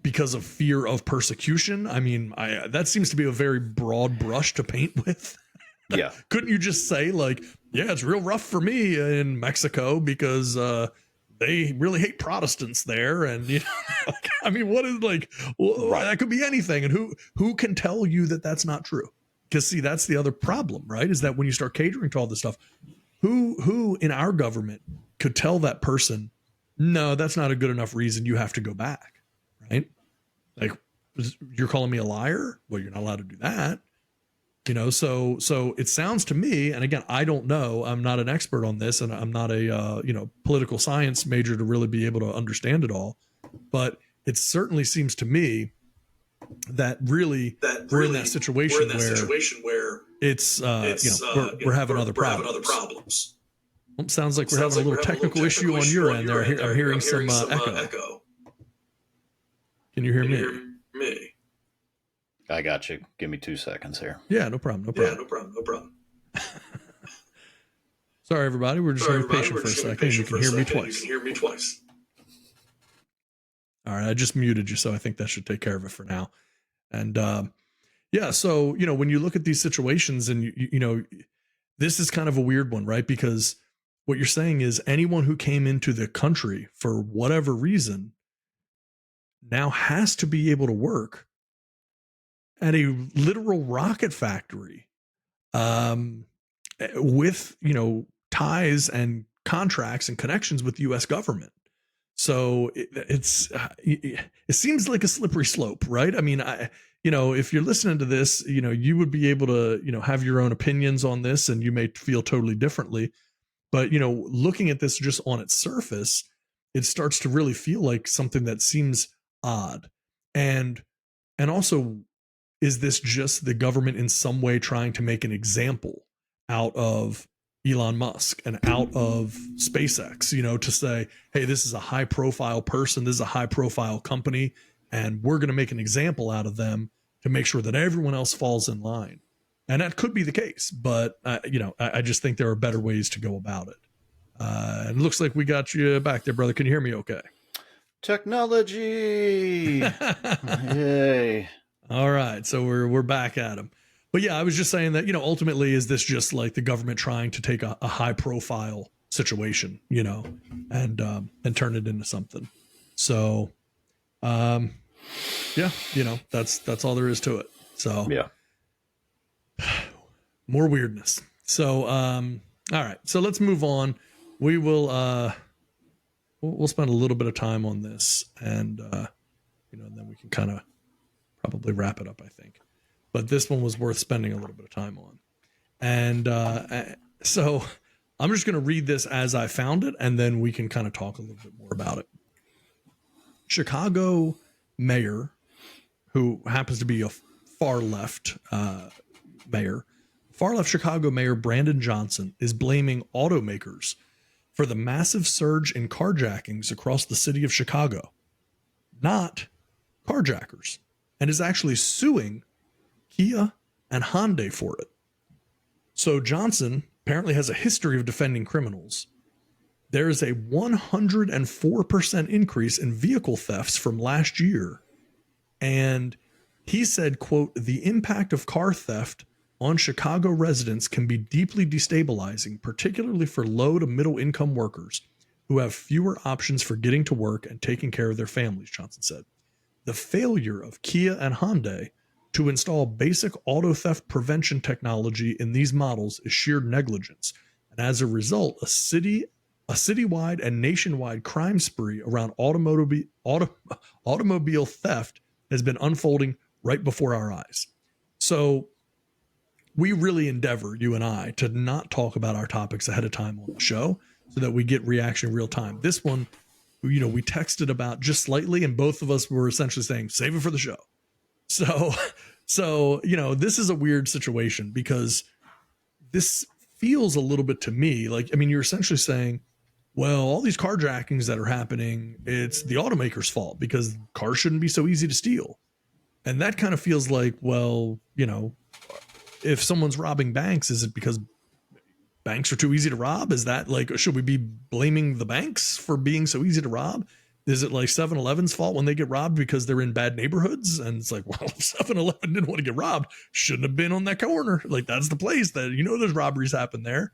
because of fear of persecution, I mean, that seems to be a very broad brush to paint with. Yeah. Couldn't you just say, like, yeah, it's real rough for me in Mexico because they really hate Protestants there, and I mean, what is, like, well, right. That could be anything, and who can tell you that that's not true? Because, see, that's the other problem, right? Is that when you start catering to all this stuff, who in our government could tell that person, no, that's not a good enough reason, you have to go back, right? Like, you're calling me a liar? Well, you're not allowed to do that. So it sounds to me, and again, I don't know, I'm not an expert on this, and I'm not a political science major to really be able to understand it all, but it certainly seems to me that really we're in that situation where it's we're having other problems. Well, sounds like we're having a little technical issue on your end there. I'm hearing some echo. Can you hear me? I got you. Give me 2 seconds here. Yeah, no problem. Sorry, everybody. We're just going to be patient for a second. You can hear me twice. All right, I just muted you, so I think that should take care of it for now. And so when you look at these situations, and this is kind of a weird one, right? Because what you're saying is anyone who came into the country for whatever reason now has to be able to work at a literal rocket factory, with ties and contracts and connections with the U.S. government. So it seems like a slippery slope, right? I mean, if you're listening to this, you would be able to, have your own opinions on this, and you may feel totally differently. But, looking at this just on its surface, it starts to really feel like something that seems odd. And also, is this just the government in some way trying to make an example out of Elon Musk and out of SpaceX, to say, hey, this is a high profile person, this is a high profile company, and we're going to make an example out of them to make sure that everyone else falls in line. And that could be the case, but I just think there are better ways to go about it. It looks like we got you back there, brother. Can you hear me okay? Technology. Yay. All right. So we're back at him. But yeah, I was just saying that, ultimately, is this just like the government trying to take a high profile situation, and turn it into something. So, yeah, that's all there is to it. So yeah, more weirdness. So, all right. So let's move on. We will, we'll spend a little bit of time on this, and then we can kind of probably wrap it up, I think. But this one was worth spending a little bit of time on. And so I'm just going to read this as I found it, and then we can kind of talk a little bit more about it. Chicago mayor, who happens to be a far left Chicago mayor Brandon Johnson, is blaming automakers for the massive surge in carjackings across the city of Chicago, not carjackers, and is actually suing Kia and Hyundai for it. So Johnson apparently has a history of defending criminals. There is a 104% increase in vehicle thefts from last year. And he said, quote, "The impact of car theft on Chicago residents can be deeply destabilizing, particularly for low to middle income workers who have fewer options for getting to work and taking care of their families," Johnson said. The failure of Kia and Hyundai to install basic auto theft prevention technology in these models is sheer negligence. And as a result, a citywide and nationwide crime spree around automobile theft has been unfolding right before our eyes. So we really endeavor, you and I, to not talk about our topics ahead of time on the show so that we get reaction real time. This one, we texted about just slightly, and both of us were essentially saying, save it for the show. So, this is a weird situation because this feels a little bit to me like, you're essentially saying, well, all these carjackings that are happening, it's the automaker's fault because cars shouldn't be so easy to steal. And that kind of feels like, well, if someone's robbing banks, is it because banks are too easy to rob? Is that like, should we be blaming the banks for being so easy to rob? Is it like 7-Eleven's fault when they get robbed because they're in bad neighborhoods? And it's like, well, if 7-Eleven didn't want to get robbed, shouldn't have been on that corner. Like, that's the place that, there's robberies happen there.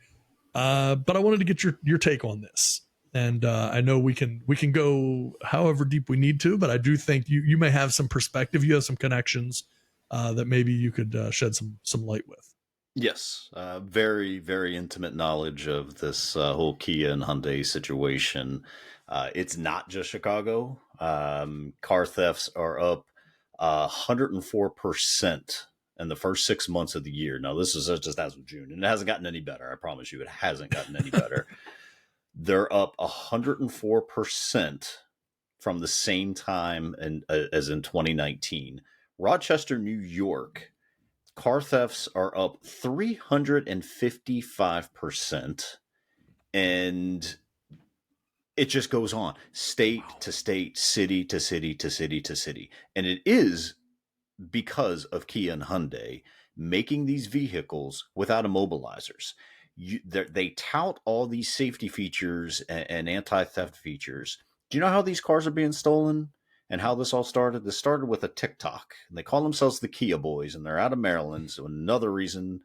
But I wanted to get your take on this. And I know we can go however deep we need to, but I do think you may have some perspective. You have some connections that maybe you could shed some light with. Yes, very, very intimate knowledge of this whole Kia and Hyundai situation. It's not just Chicago. Car thefts are up 104% in the first 6 months of the year. Now, this is just as of June, and it hasn't gotten any better. I promise you, it hasn't gotten any better. They're up 104% from the same time as in 2019. Rochester, New York, car thefts are up 355%. And it just goes on, state to state, city to city to city to city. And it is because of Kia and Hyundai making these vehicles without immobilizers. They tout all these safety features and anti-theft features. Do you know how these cars are being stolen and how this all started? This started with a TikTok. And they call themselves the Kia Boys, and they're out of Maryland. So another reason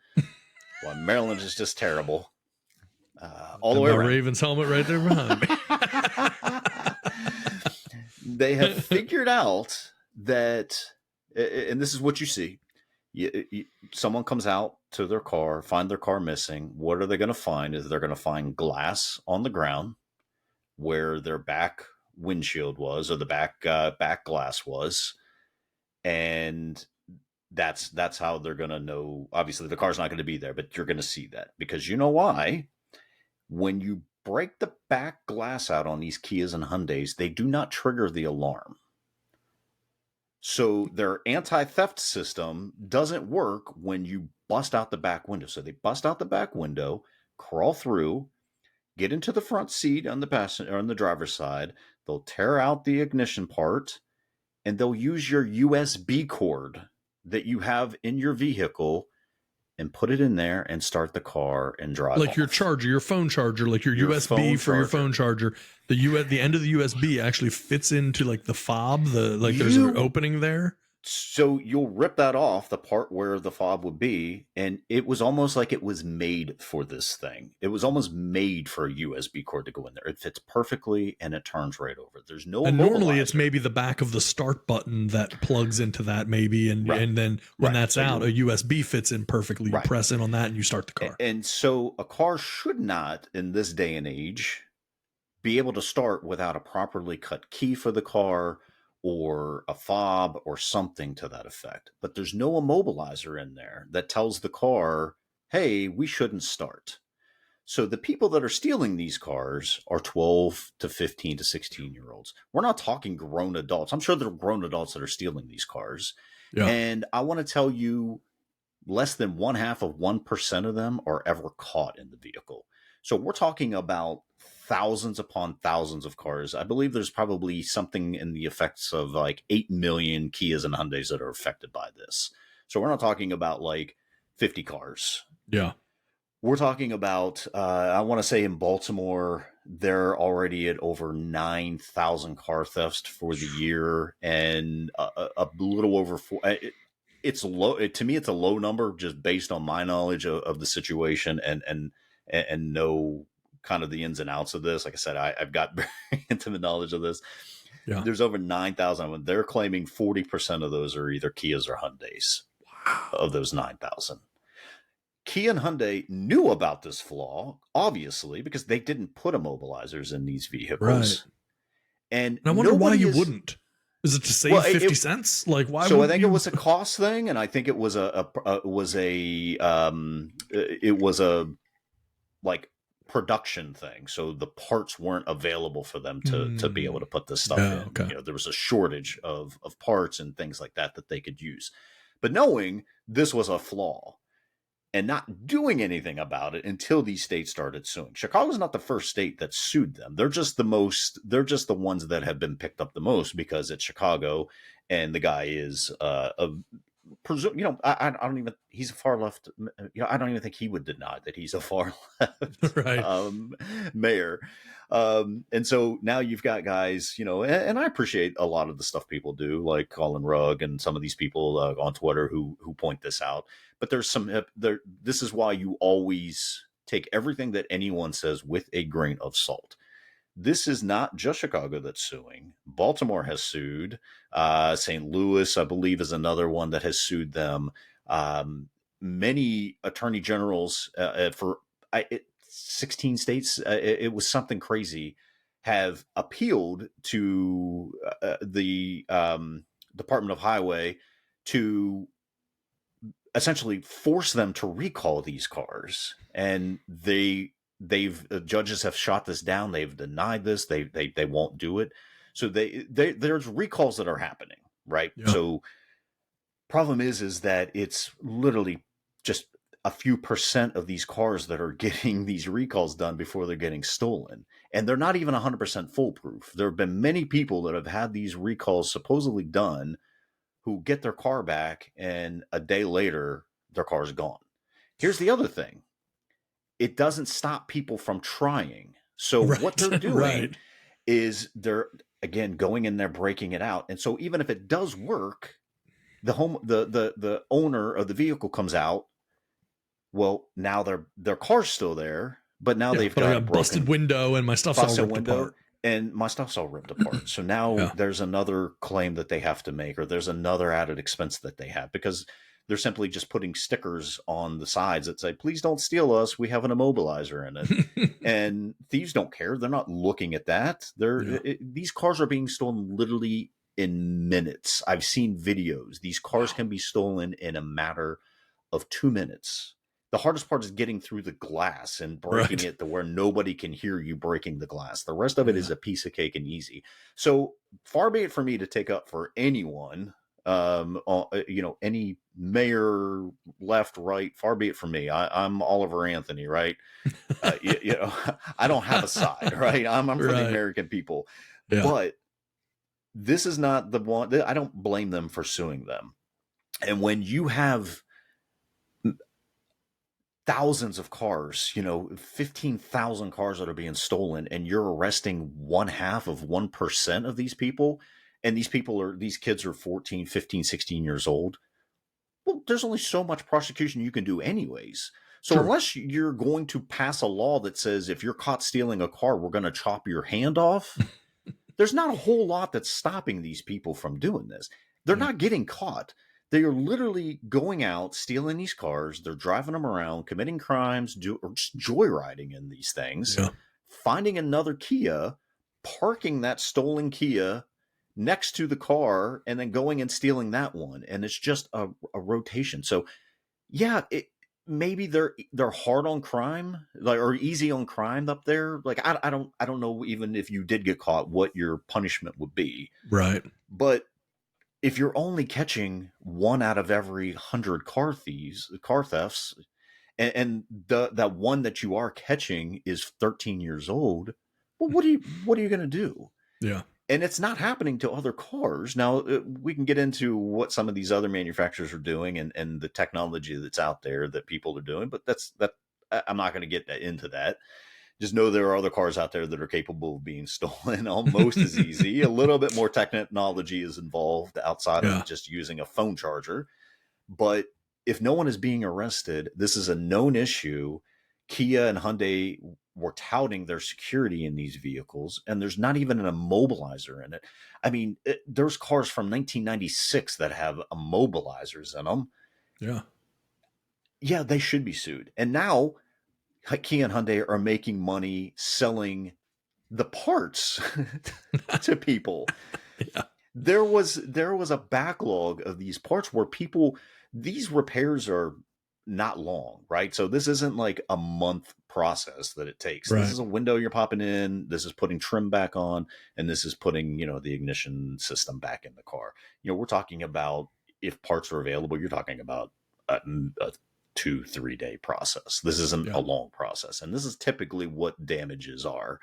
why Maryland is just terrible. All the way around. Ravens helmet right there behind me. They have figured out that, and this is what you see. Someone comes out to their car, find their car missing. What are they going to find? Is they're going to find glass on the ground where their back windshield was, or the back glass was, and that's how they're going to know. Obviously, the car's not going to be there, but you're going to see that because you know why? When you break the back glass out on these Kias and Hyundais, they do not trigger the alarm. So their anti-theft system doesn't work when you bust out the back window. So they bust out the back window, crawl through, get into the front seat on the passenger or on the driver's side. They'll tear out the ignition part, and they'll use your USB cord that you have in your vehicle and put it in there and start the car and drive like off. your charger, your phone charger, like your USB for your phone charger. The end of the USB actually fits into like the fob. There's an opening there. So you'll rip that off, the part where the fob would be, and it was almost like it was made for this thing. It was almost made for a USB cord to go in there. It fits perfectly, and it turns right over. There's no. And normally it's maybe the back of the start button that plugs into that, maybe, and then when that's out, a USB fits in perfectly. You press in on that, and you start the car. And so a car should not, in this day and age, be able to start without a properly cut key for the car, or a fob or something to that effect. But there's no immobilizer in there that tells the car, hey, we shouldn't start. So the people that are stealing these cars are 12 to 15 to 16-year-olds. We're not talking grown adults. I'm sure there are grown adults that are stealing these cars. Yeah. And I want to tell you, less than 0.5% of them are ever caught in the vehicle. So we're talking about thousands upon thousands of cars. I believe there's probably something in the effects of like 8 million Kias and Hyundais that are affected by this. So we're not talking about like 50 cars. Yeah. We're talking about, I want to say in Baltimore, they're already at over 9,000 car thefts for the year, and a little over four. It's low. To me, it's a low number just based on my knowledge of the situation and know kind of the ins and outs of this. Like I said, I've got very intimate knowledge of this. Yeah. There's over 9,000. They're claiming 40% of those are either Kias or Hyundais. Wow. Of those 9,000. Kia and Hyundai knew about this flaw, obviously, because they didn't put immobilizers in these vehicles. Right. And I wonder why you wouldn't. Is it to save 50 cents? Like, why? So I think it was a cost thing, and I think it was a like production thing. So the parts weren't available for them to be able to put this stuff in. Okay. You know, there was a shortage of parts and things like that they could use. But knowing this was a flaw and not doing anything about it until these states started suing. Chicago's not the first state that sued them. They're just the ones that have been picked up the most because it's Chicago, and the guy is I don't even, he's a far left, I don't even think he would deny that he's a far left mayor. And so now you've got guys, and I appreciate a lot of the stuff people do, like Colin Rugg and some of these people on Twitter who point this out. But there's this is why you always take everything that anyone says with a grain of salt. This is not just Chicago that's suing. Baltimore has sued. St. Louis, I believe, is another one that has sued them. Many attorney generals for 16 states, it was something crazy, have appealed to the Department of Highway to essentially force them to recall these cars. And judges have shot this down. They've denied this. They won't do it. So there's recalls that are happening, right? Yeah. So problem is that it's literally just a few % of these cars that are getting these recalls done before they're getting stolen. And they're not even 100% foolproof. There have been many people that have had these recalls supposedly done who get their car back, and a day later, their car's gone. Here's the other thing. It doesn't stop people from trying. So what they're doing is they're, again, going in there, breaking it out. And so even if it does work, the owner of the vehicle comes out. Well, now their car's still there, but now they've got a busted window, and my stuff's all ripped apart. And my stuff's all ripped apart. So now there's another claim that they have to make, or there's another added expense that they have, because they're simply just putting stickers on the sides that say, please don't steal us. We have an immobilizer in it. And thieves don't care. They're not looking at that. These cars are being stolen literally in minutes. I've seen videos. These cars can be stolen in a matter of 2 minutes. The hardest part is getting through the glass and breaking it to where nobody can hear you breaking the glass. The rest of it is a piece of cake and easy. So far be it for me to take up for anyone, any mayor, left, right, far be it from me. I'm Oliver Anthony, right? I don't have a side, right? I'm for the American people. Yeah. But this is not the one. I don't blame them for suing them. And when you have thousands of cars, 15,000 cars that are being stolen, and you're arresting 0.5% of these people. And these kids are 14, 15, 16 years old. Well, there's only so much prosecution you can do anyways. So True. unless you're going to pass a law that says if you're caught stealing a car, we're going to chop your hand off, there's not a whole lot that's stopping these people from doing this. They're not getting caught. They are literally going out, stealing these cars. They're driving them around, committing crimes, or just joyriding in these things, finding another Kia, parking that stolen Kia next to the car, and then going and stealing that one. And it's just a rotation. So yeah, maybe they're hard on crime, or easy on crime up there. Like I don't know, even if you did get caught, what your punishment would be. Right. But if you're only catching 1 out of every 100 car thefts, and that one that you are catching is 13 years old, well, what are you going to do? Yeah. And it's not happening to other cars. Now, we can get into what some of these other manufacturers are doing and the technology that's out there that people are doing, but I'm not going to get into that. Just know there are other cars out there that are capable of being stolen almost as easy. A little bit more technology is involved outside of just using a phone charger. But if no one is being arrested, this is a known issue. Kia and Hyundai were touting their security in these vehicles, and there's not even an immobilizer in it. I mean, there's cars from 1996 that have immobilizers in them. Yeah. Yeah, they should be sued. And now Kia and Hyundai are making money selling the parts to people. Yeah. There was a backlog of these parts where these repairs are not long, right? So this isn't like a month process that it takes. Right. This is a window you're popping in. This is putting trim back on, and this is putting, the ignition system back in the car. We're talking about, if parts are available, you're talking about a 2-3 day process. This isn't a long process, and this is typically what damages are.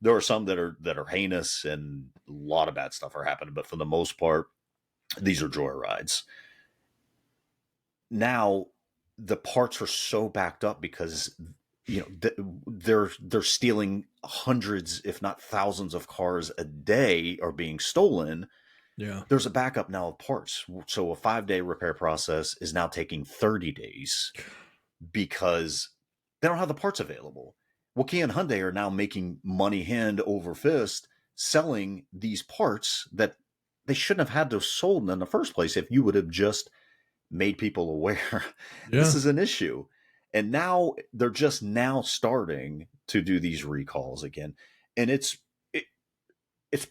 There are some that are heinous, and a lot of bad stuff are happening, but for the most part, these are joyrides. Now, the parts are so backed up because they're stealing hundreds, if not thousands, of cars a day are being stolen. Yeah. There's a backup now of parts. So a 5-day repair process is now taking 30 days because they don't have the parts available. Well, Kia and Hyundai are now making money hand over fist selling these parts that they shouldn't have had to have sold in the first place if you would have just made people aware this is an issue. And now they're just now starting to do these recalls again. And it's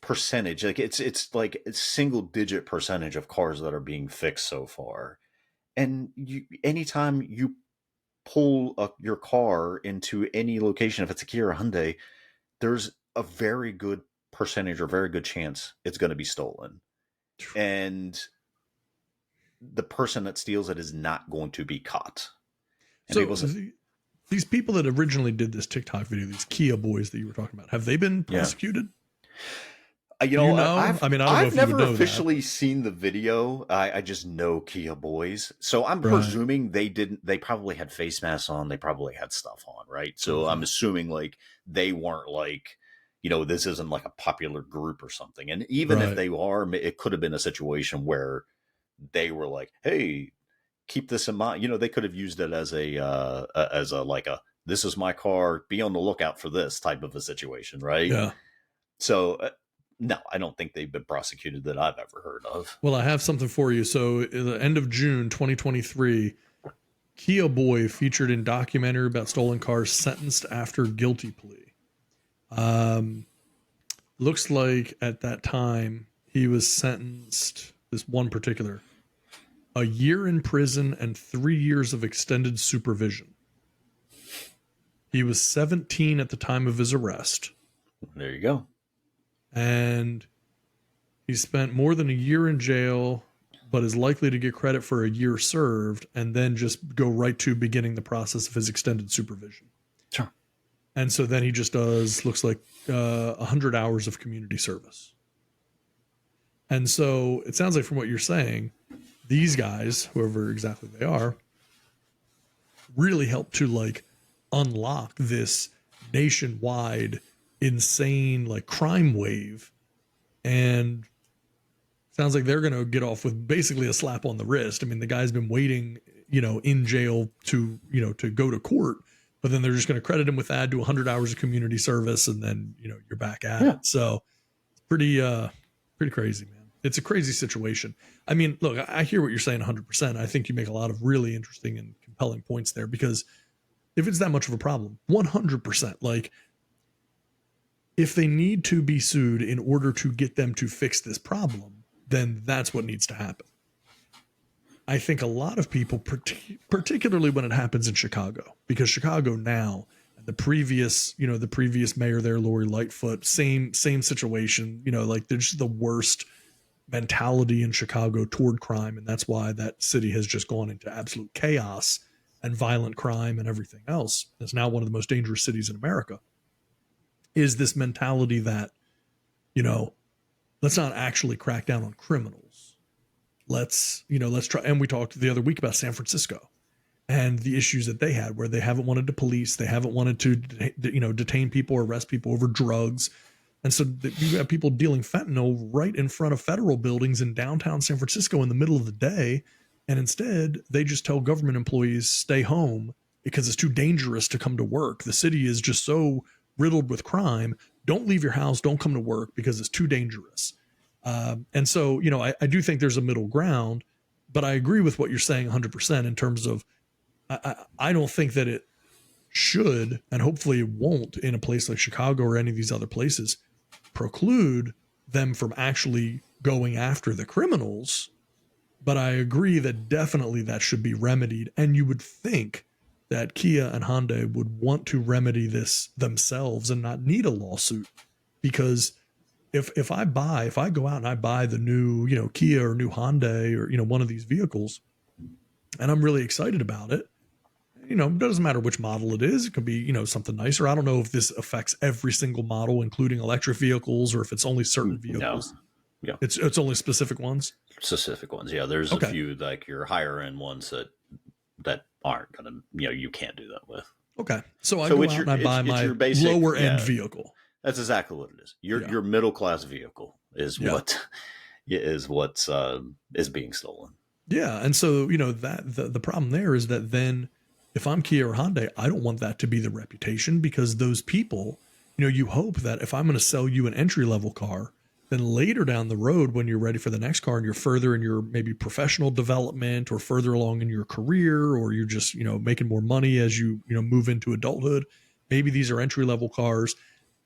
percentage, like it's like a single digit percentage of cars that are being fixed so far. And anytime you pull your car into any location, if it's a Kia or Hyundai, there's a very good percentage or very good chance it's going to be stolen. And the person that steals it is not going to be caught. And so these people that originally did this TikTok video, these Kia boys that you were talking about, have they been prosecuted? I've never officially seen the video. I just know Kia boys. So I'm presuming they probably had face masks on. They probably had stuff on, right? So I'm assuming like they weren't like, this isn't like a popular group or something. And even if they are, it could have been a situation where they were like, hey, keep this in mind. They could have used it as a this is my car, be on the lookout for this type of a situation, right? Yeah. So no, I don't think they've been prosecuted that I've ever heard of. Well, I have something for you. So at the end of June 2023, Kia boy featured in documentary about stolen cars sentenced after guilty plea. Looks like at that time he was sentenced, this one particular, a year in prison and 3 years of extended supervision. He was 17 at the time of his arrest. There you go. And he spent more than a year in jail, but is likely to get credit for a year served and then just go right to beginning the process of his extended supervision. Sure. And so then he just does, looks like 100 hours of community service. And so it sounds like from what you're saying, these guys, whoever exactly they are, really helped to like unlock this nationwide insane like crime wave. And sounds like they're going to get off with basically a slap on the wrist. I mean, the guy's been waiting, in jail to go to court, but then they're just going to credit him with that, do 100 hours of community service, and then, you're back at it. So it's pretty crazy, man. It's a crazy situation. I mean, look, I hear what you're saying 100%. I think you make a lot of really interesting and compelling points there, because if it's that much of a problem, 100%, like if they need to be sued in order to get them to fix this problem, then that's what needs to happen. I think a lot of people, particularly when it happens in Chicago, because Chicago now, the previous mayor there, Lori Lightfoot, same situation, like there's the worst mentality in Chicago toward crime. And that's why that city has just gone into absolute chaos and violent crime and everything else. It's now one of the most dangerous cities in America. Is this mentality that, let's not actually crack down on criminals. Let's try. And we talked the other week about San Francisco and the issues that they had, where they haven't wanted to police. They haven't wanted to, detain people or arrest people over drugs. And so you have people dealing fentanyl right in front of federal buildings in downtown San Francisco in the middle of the day. And instead they just tell government employees, stay home because it's too dangerous to come to work. The city is just so riddled with crime. Don't leave your house. Don't come to work because it's too dangerous. And so, I do think there's a middle ground, but I agree with what you're saying 100% in terms of, I don't think that it should, and hopefully it won't in a place like Chicago or any of these other places, preclude them from actually going after the criminals. But I agree that definitely that should be remedied. And you would think that Kia and Hyundai would want to remedy this themselves and not need a lawsuit, because if I go out and I buy the new, Kia or new Hyundai or, one of these vehicles, and I'm really excited about it, it doesn't matter which model it is. It could be, something nicer. I don't know if this affects every single model, including electric vehicles, or if it's only certain vehicles. No. Yeah. It's only specific ones. Specific ones. Yeah. There's a few like your higher end ones that aren't going to, you can't do that with. Okay. So I go out and I buy my lower end vehicle. That's exactly what it is. Your middle class vehicle is what's being stolen. Yeah. And so, that the problem there is that then if I'm Kia or Hyundai, I don't want that to be the reputation, because those people, you hope that if I'm going to sell you an entry level car, then later down the road, when you're ready for the next car and you're further in your maybe professional development or further along in your career, or you're just, making more money as you, move into adulthood, maybe these are entry level cars.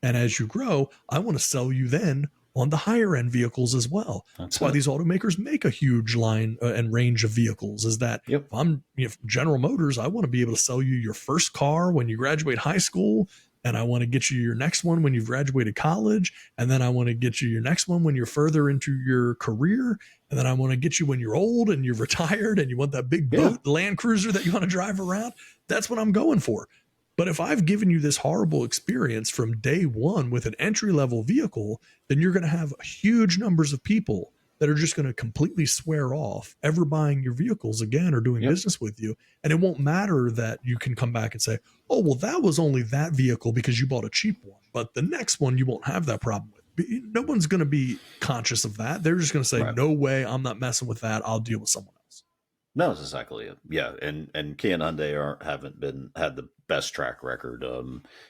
And as you grow, I want to sell you then on the higher end vehicles as well. That's why these automakers make a huge line and range of vehicles, is that if I'm General Motors, I want to be able to sell you your first car when you graduate high school. And I want to get you your next one when you've graduated college. And then I want to get you your next one when you're further into your career. And then I want to get you when you're old and you're retired and you want that big boat, Land Cruiser that you want to drive around. That's what I'm going for. But if I've given you this horrible experience from day one with an entry-level vehicle, then you're going to have huge numbers of people that are just going to completely swear off ever buying your vehicles again or doing business with you. And it won't matter that you can come back and say, oh, well, that was only that vehicle because you bought a cheap one. But the next one, you won't have that problem with. No one's going to be conscious of that. They're just going to say, no way, I'm not messing with that. I'll deal with someone else. No, that's exactly it. Yeah, and Kia and Hyundai haven't had the best track record. A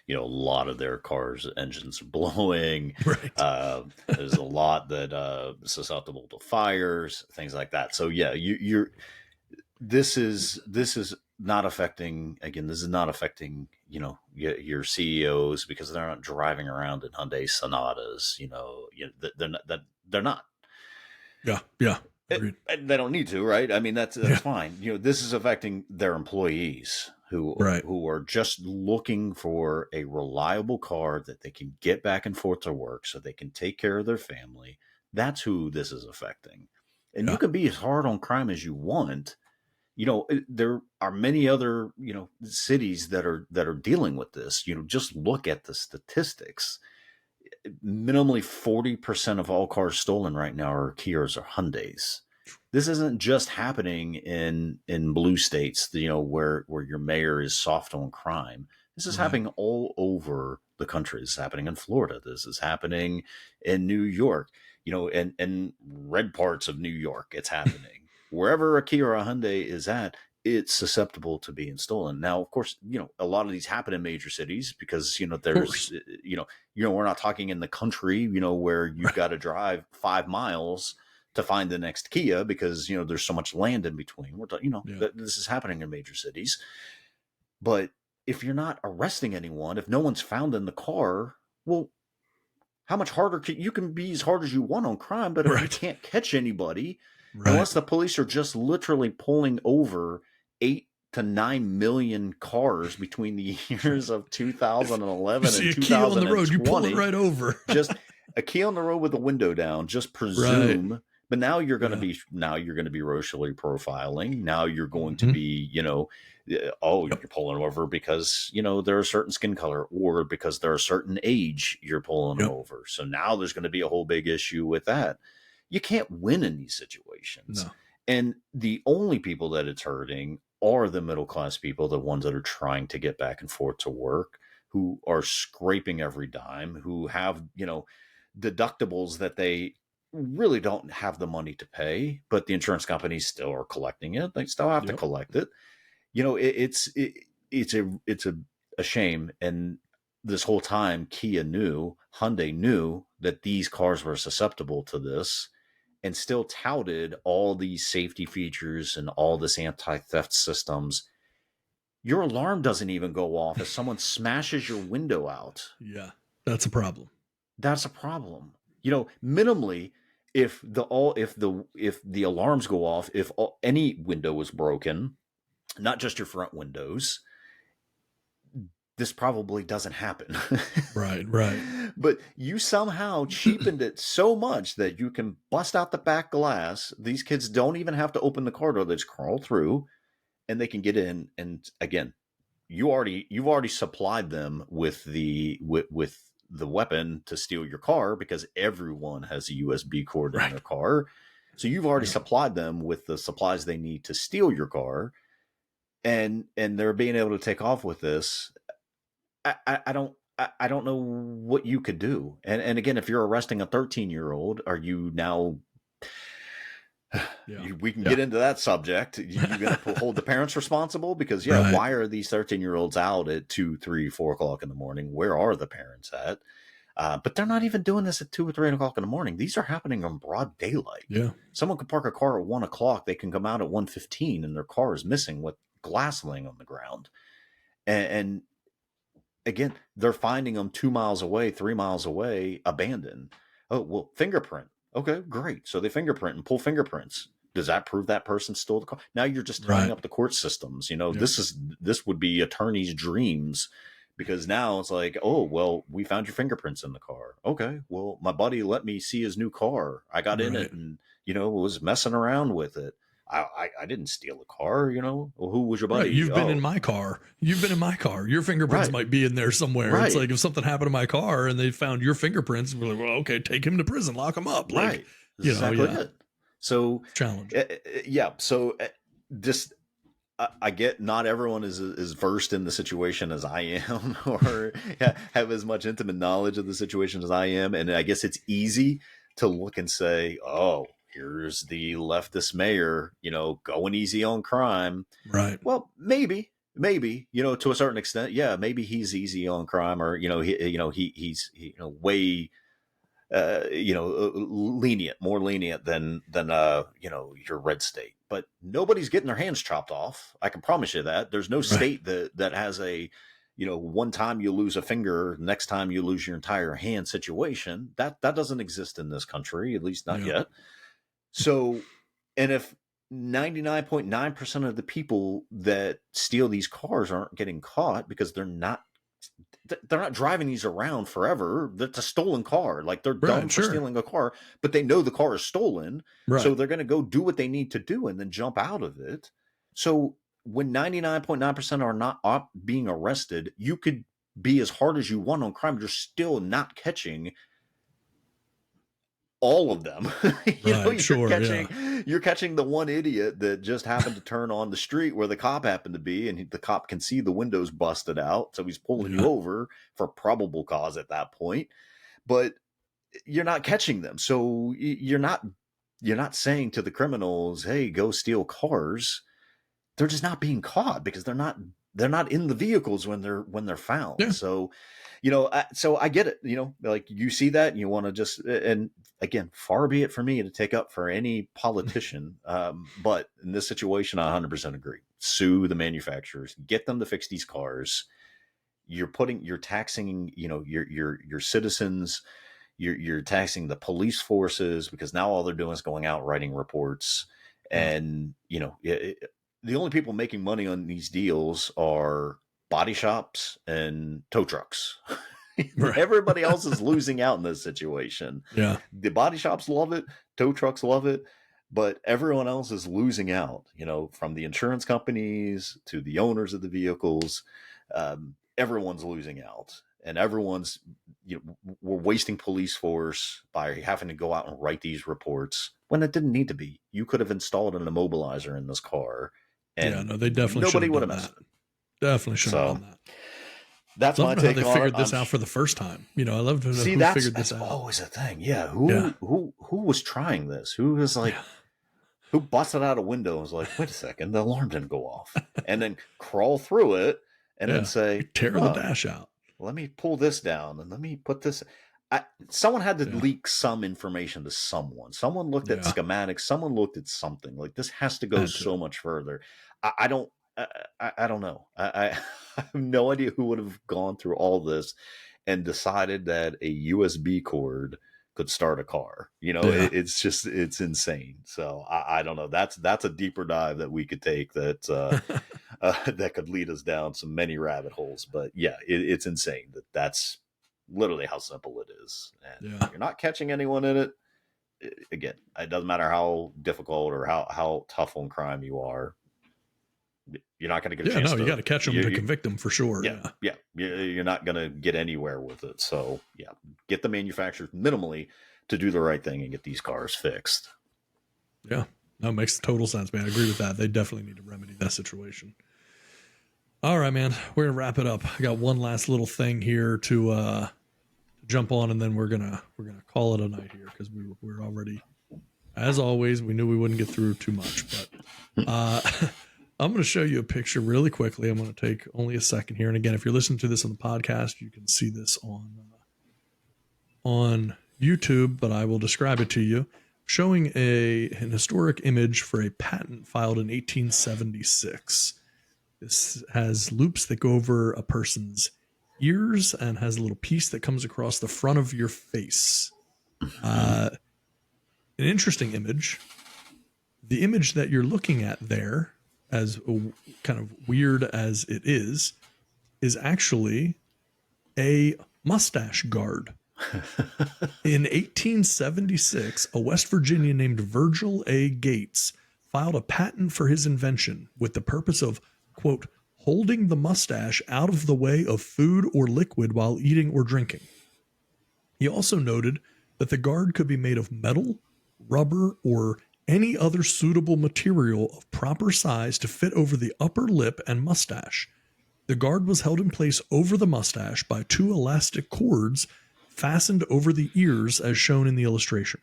lot of their cars' engines are blowing. Right. There's a lot that susceptible to fires, things like that. So yeah, this is not affecting. Again, this is not affecting your CEOs, because they're not driving around in Hyundai Sonatas. They're not. Yeah. And they don't need to, right? I mean, that's fine. This is affecting their employees who are just looking for a reliable car that they can get back and forth to work so they can take care of their family. That's who this is affecting. And you can be as hard on crime as you want. There are many other, cities that are dealing with this. Just look at the statistics. Minimally 40% of all cars stolen right now are Kias or Hyundais. this isn't just happening in blue states, where your mayor is soft on crime. This is happening all over the country. This is happening in Florida. This is happening in New York, and red parts of New York. It's happening wherever a Kia or a Hyundai is at. It's susceptible to being stolen. Now, of course, a lot of these happen in major cities because, there's, we're not talking in the country, where you've got to drive 5 miles to find the next Kia because, there's so much land in between. We're talking, this is happening in major cities. But if you're not arresting anyone, if no one's found in the car, well, how much harder you can be as hard as you want on crime, but if you can't catch anybody, unless the police are just literally pulling over 8 to 9 million cars between the years of 2011 and 2020. Key on the road, you pull it right over. Just a key on the road with the window down. Just presume. But now you're going to be racially profiling. Now you're going to be, you're pulling over because, they're a certain skin color or because they're a certain age you're pulling over. So now there's going to be a whole big issue with that. You can't win in these situations. No. And the only people that it's hurting are the middle-class people, the ones that are trying to get back and forth to work, who are scraping every dime, who have, deductibles that they really don't have the money to pay, but the insurance companies still are collecting it. They still have to collect it. It's a shame. And this whole time, Hyundai knew that these cars were susceptible to this, and still touted all these safety features and all this anti-theft systems. Your alarm doesn't even go off if someone smashes your window out. Yeah, that's a problem. That's a problem. Minimally, if the alarms go off, if any window is broken, not just your front windows, this probably doesn't happen. Right. But you somehow cheapened it so much that you can bust out the back glass. These kids don't even have to open the car door. They just crawl through and they can get in. And again, you've already supplied them with the weapon to steal your car because everyone has a USB cord in their car. So you've already supplied them with the supplies they need to steal your car. And they're being able to take off with this. I don't know what you could do. And again, if you're arresting a 13-year-old, are you now? We can get into that subject. You're going to hold the parents responsible because why are these 13-year-olds out at 2, 3, 4 o'clock in the morning? Where are the parents at? But they're not even doing this at 2 or 3 o'clock in the morning. These are happening in broad daylight. Yeah, someone could park a car at 1 o'clock. They can come out at 1:15 and their car is missing with glass laying on the ground. And again, they're finding them 2 miles away, 3 miles away, abandoned. Oh, well, fingerprint. Okay, great. So they fingerprint and pull fingerprints. Does that prove that person stole the car? Now you're just tying up the court systems. This would be attorneys' dreams because now it's like, oh, well, we found your fingerprints in the car. Okay, well, my buddy let me see his new car. I got in it and, was messing around with it. I didn't steal a car, Well, who was your buddy? Right. You've been in my car. Your fingerprints might be in there somewhere. Right. It's like if something happened to my car and they found your fingerprints, we're like, well, okay, take him to prison, lock him up. Like, exactly it. So challenge. So just I get not everyone is versed in the situation as I am, or have as much intimate knowledge of the situation as I am, and I guess it's easy to look and say, oh, here's the leftist mayor, going easy on crime. Right. Well, maybe, to a certain extent. Yeah. Maybe he's easy on crime or, he's way, more lenient than your red state, but nobody's getting their hands chopped off. I can promise you that there's no state that has a, one time you lose a finger, next time you lose your entire hand situation. That doesn't exist in this country, at least not yet. So, and if 99.9% of the people that steal these cars aren't getting caught because they're not driving these around forever. That's a stolen car. Like they're done for stealing a car, but they know the car is stolen. Right. So they're going to go do what they need to do and then jump out of it. So when 99.9% are not being arrested, you could be as hard as you want on crime. You're still not catching all of them. You're catching the one idiot that just happened to turn on the street where the cop happened to be, and the cop can see the windows busted out, so he's pulling you over for probable cause at that point. But you're not catching them, so you're not saying to the criminals, "Hey, go steal cars." They're just not being caught because they're not in the vehicles when they're found. Yeah. So, so I get it, like you see that and you want to just, and again, far be it for me to take up for any politician. But in this situation, I 100% agree. Sue the manufacturers, get them to fix these cars. You're taxing, your citizens, you're taxing the police forces, because now all they're doing is going out writing reports. And, the only people making money on these deals are body shops and tow trucks. Right. Everybody else is losing out in this situation. Yeah. The body shops love it. Tow trucks love it. But everyone else is losing out, from the insurance companies to the owners of the vehicles. Everyone's losing out. And everyone's, we're wasting police force by having to go out and write these reports when it didn't need to be. You could have installed an immobilizer in this car. And they definitely nobody would have messed it. Definitely should have done that. That's my take on it. They figured this out for the first time. I love to know who figured this out. That's always a thing. Yeah. Who was trying this? Who was like, who busted out a window and was like, wait a second, the alarm didn't go off, and then crawl through it and then say, tear the dash out. Let me pull this down and let me put this. Someone had to leak some information to someone. Someone looked at schematics. Someone looked at something. Like, this has to go so much further. I don't know. I have no idea who would have gone through all this and decided that a USB cord could start a car. It's insane. So I don't know. That's a deeper dive that we could take that that could lead us down so many rabbit holes. But yeah, it's insane that's literally how simple it is. And you're not catching anyone in it. Again, it doesn't matter how difficult or how tough on crime you are. You're not going to get a chance. You got to catch them to convict them for sure. Yeah. You're not going to get anywhere with it. So get the manufacturers minimally to do the right thing and get these cars fixed. Yeah, that makes total sense, man. I agree with that. They definitely need to remedy that situation. All right, man, we're gonna wrap it up. I got one last little thing here to jump on, and then we're gonna call it a night here, because we're already, as always, we knew we wouldn't get through too much, but I'm going to show you a picture really quickly. I'm going to take only a second here. And again, if you're listening to this on the podcast, you can see this on YouTube, but I will describe it to you. Showing an historic image for a patent filed in 1876. This has loops that go over a person's ears and has a little piece that comes across the front of your face. An interesting image. The image that you're looking at there, as kind of weird as it is actually a mustache guard. In 1876, a West Virginian named Virgil A. Gates filed a patent for his invention with the purpose of, quote, holding the mustache out of the way of food or liquid while eating or drinking. He also noted that the guard could be made of metal, rubber, or any other suitable material of proper size to fit over the upper lip and mustache. The guard was held in place over the mustache by two elastic cords fastened over the ears, as shown in the illustration.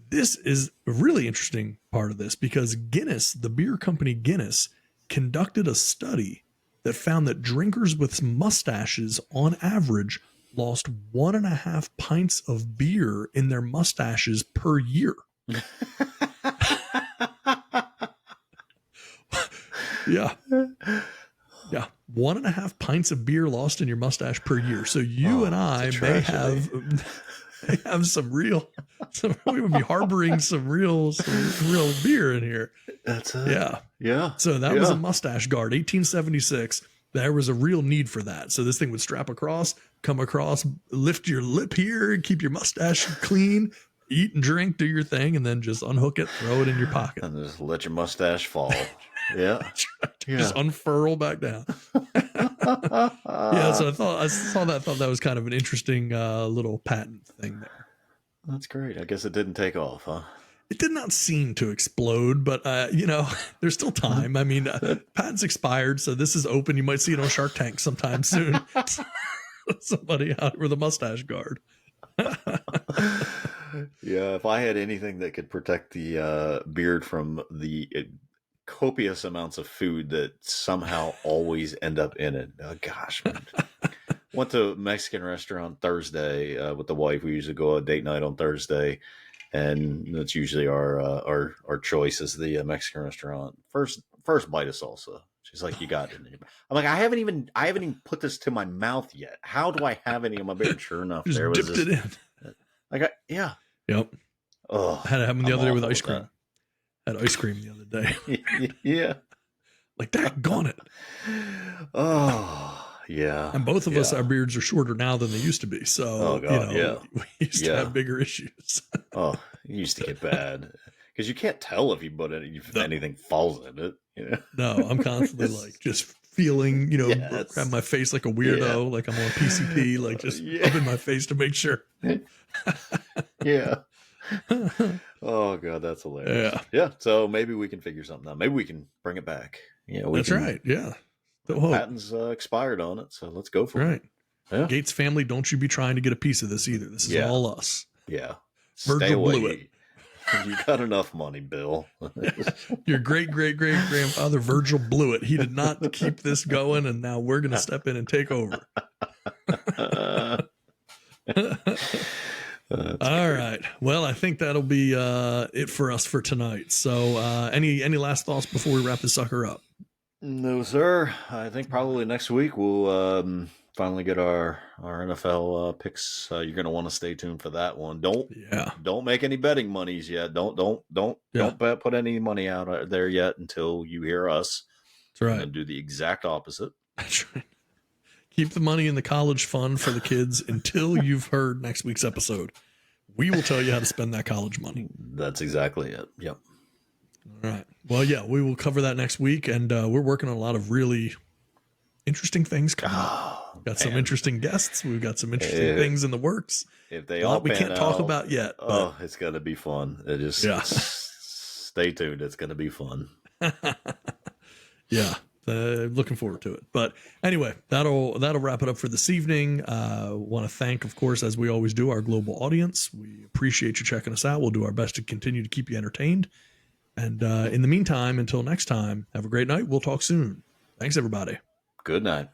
This is a really interesting part of this, because Guinness, the beer company Guinness, conducted a study that found that drinkers with mustaches on average lost 1.5 pints of beer in their mustaches per year. Yeah. 1.5 pints of beer lost in your mustache per year. So you and I may have some real, we would be harboring some real beer in here. That's it. Yeah. So that was a mustache guard, 1876. There was a real need for that. So this thing would strap across, come across, lift your lip here, keep your mustache clean, eat and drink, do your thing, and then just unhook it, throw it in your pocket. And just let your mustache fall. Yeah. Just unfurl back down. So I thought that was kind of an interesting little patent thing there. That's great. I guess it didn't take off, huh? It did not seem to explode, but there's still time. I mean, patent's expired, so this is open. You might see it on Shark Tank sometime soon. Somebody out with a mustache guard. Yeah, if I had anything that could protect the beard from the copious amounts of food that somehow always end up in it. Oh, gosh, man. Went to a Mexican restaurant Thursday with the wife. We usually go a date night on Thursday, and that's usually our choice is the Mexican restaurant. First bite of salsa. She's like, "You got it." I'm like, I haven't even put this to my mouth yet. How do I have any on my beard? Sure enough, Just there was dipped it in. yeah. Yep. Oh, I had it happen the other day with ice awful cream. Had ice cream the other day. that. Yeah. Like that, gone it. Oh, yeah. And both of us, our beards are shorter now than they used to be. So, Oh, God, yeah. we used to have bigger issues. Oh, it used to get bad because you can't tell if you put it, if anything falls in it. You know? No, I'm constantly like just feeling, grab my face like a weirdo, like I'm on PCP, like just rubbing my face to make sure. Yeah. Oh, God, that's hilarious. Yeah. So maybe we can figure something out. Maybe we can bring it back. That's right. Yeah. Patent's expired on it, so let's go for it. Right. Yeah. Gates family, don't you be trying to get a piece of this either. This is all us. Yeah. Virgil Stay away. blew it. You got enough money, Bill. Your great grandfather Virgil blew it. He did not keep this going, and now we're going to step in and take over. All right. Well, I think that'll be it for us for tonight. So, any last thoughts before we wrap this sucker up? No, sir. I think probably next week we'll finally get our NFL picks. You're going to want to stay tuned for that one. Don't make any betting monies yet. Don't put any money out there yet until you hear us. That's right. And do the exact opposite. That's right. Keep the money in the college fund for the kids until you've heard next week's episode. We will tell you how to spend that college money. That's exactly it. Yep. All right. Well, yeah, we will cover that next week, and we're working on a lot of really interesting things coming up. Got some interesting guests. We've got some interesting things in the works. If they all we can't talk about yet. Oh, it's going to be fun. Stay tuned. It's going to be fun. Yeah. Looking forward to it. But anyway, that'll wrap it up for this evening. Want to thank, of course, as we always do, our global audience. We appreciate you checking us out. We'll do our best to continue to keep you entertained. And in the meantime, until next time, have a great night. We'll talk soon. Thanks, everybody. Good night.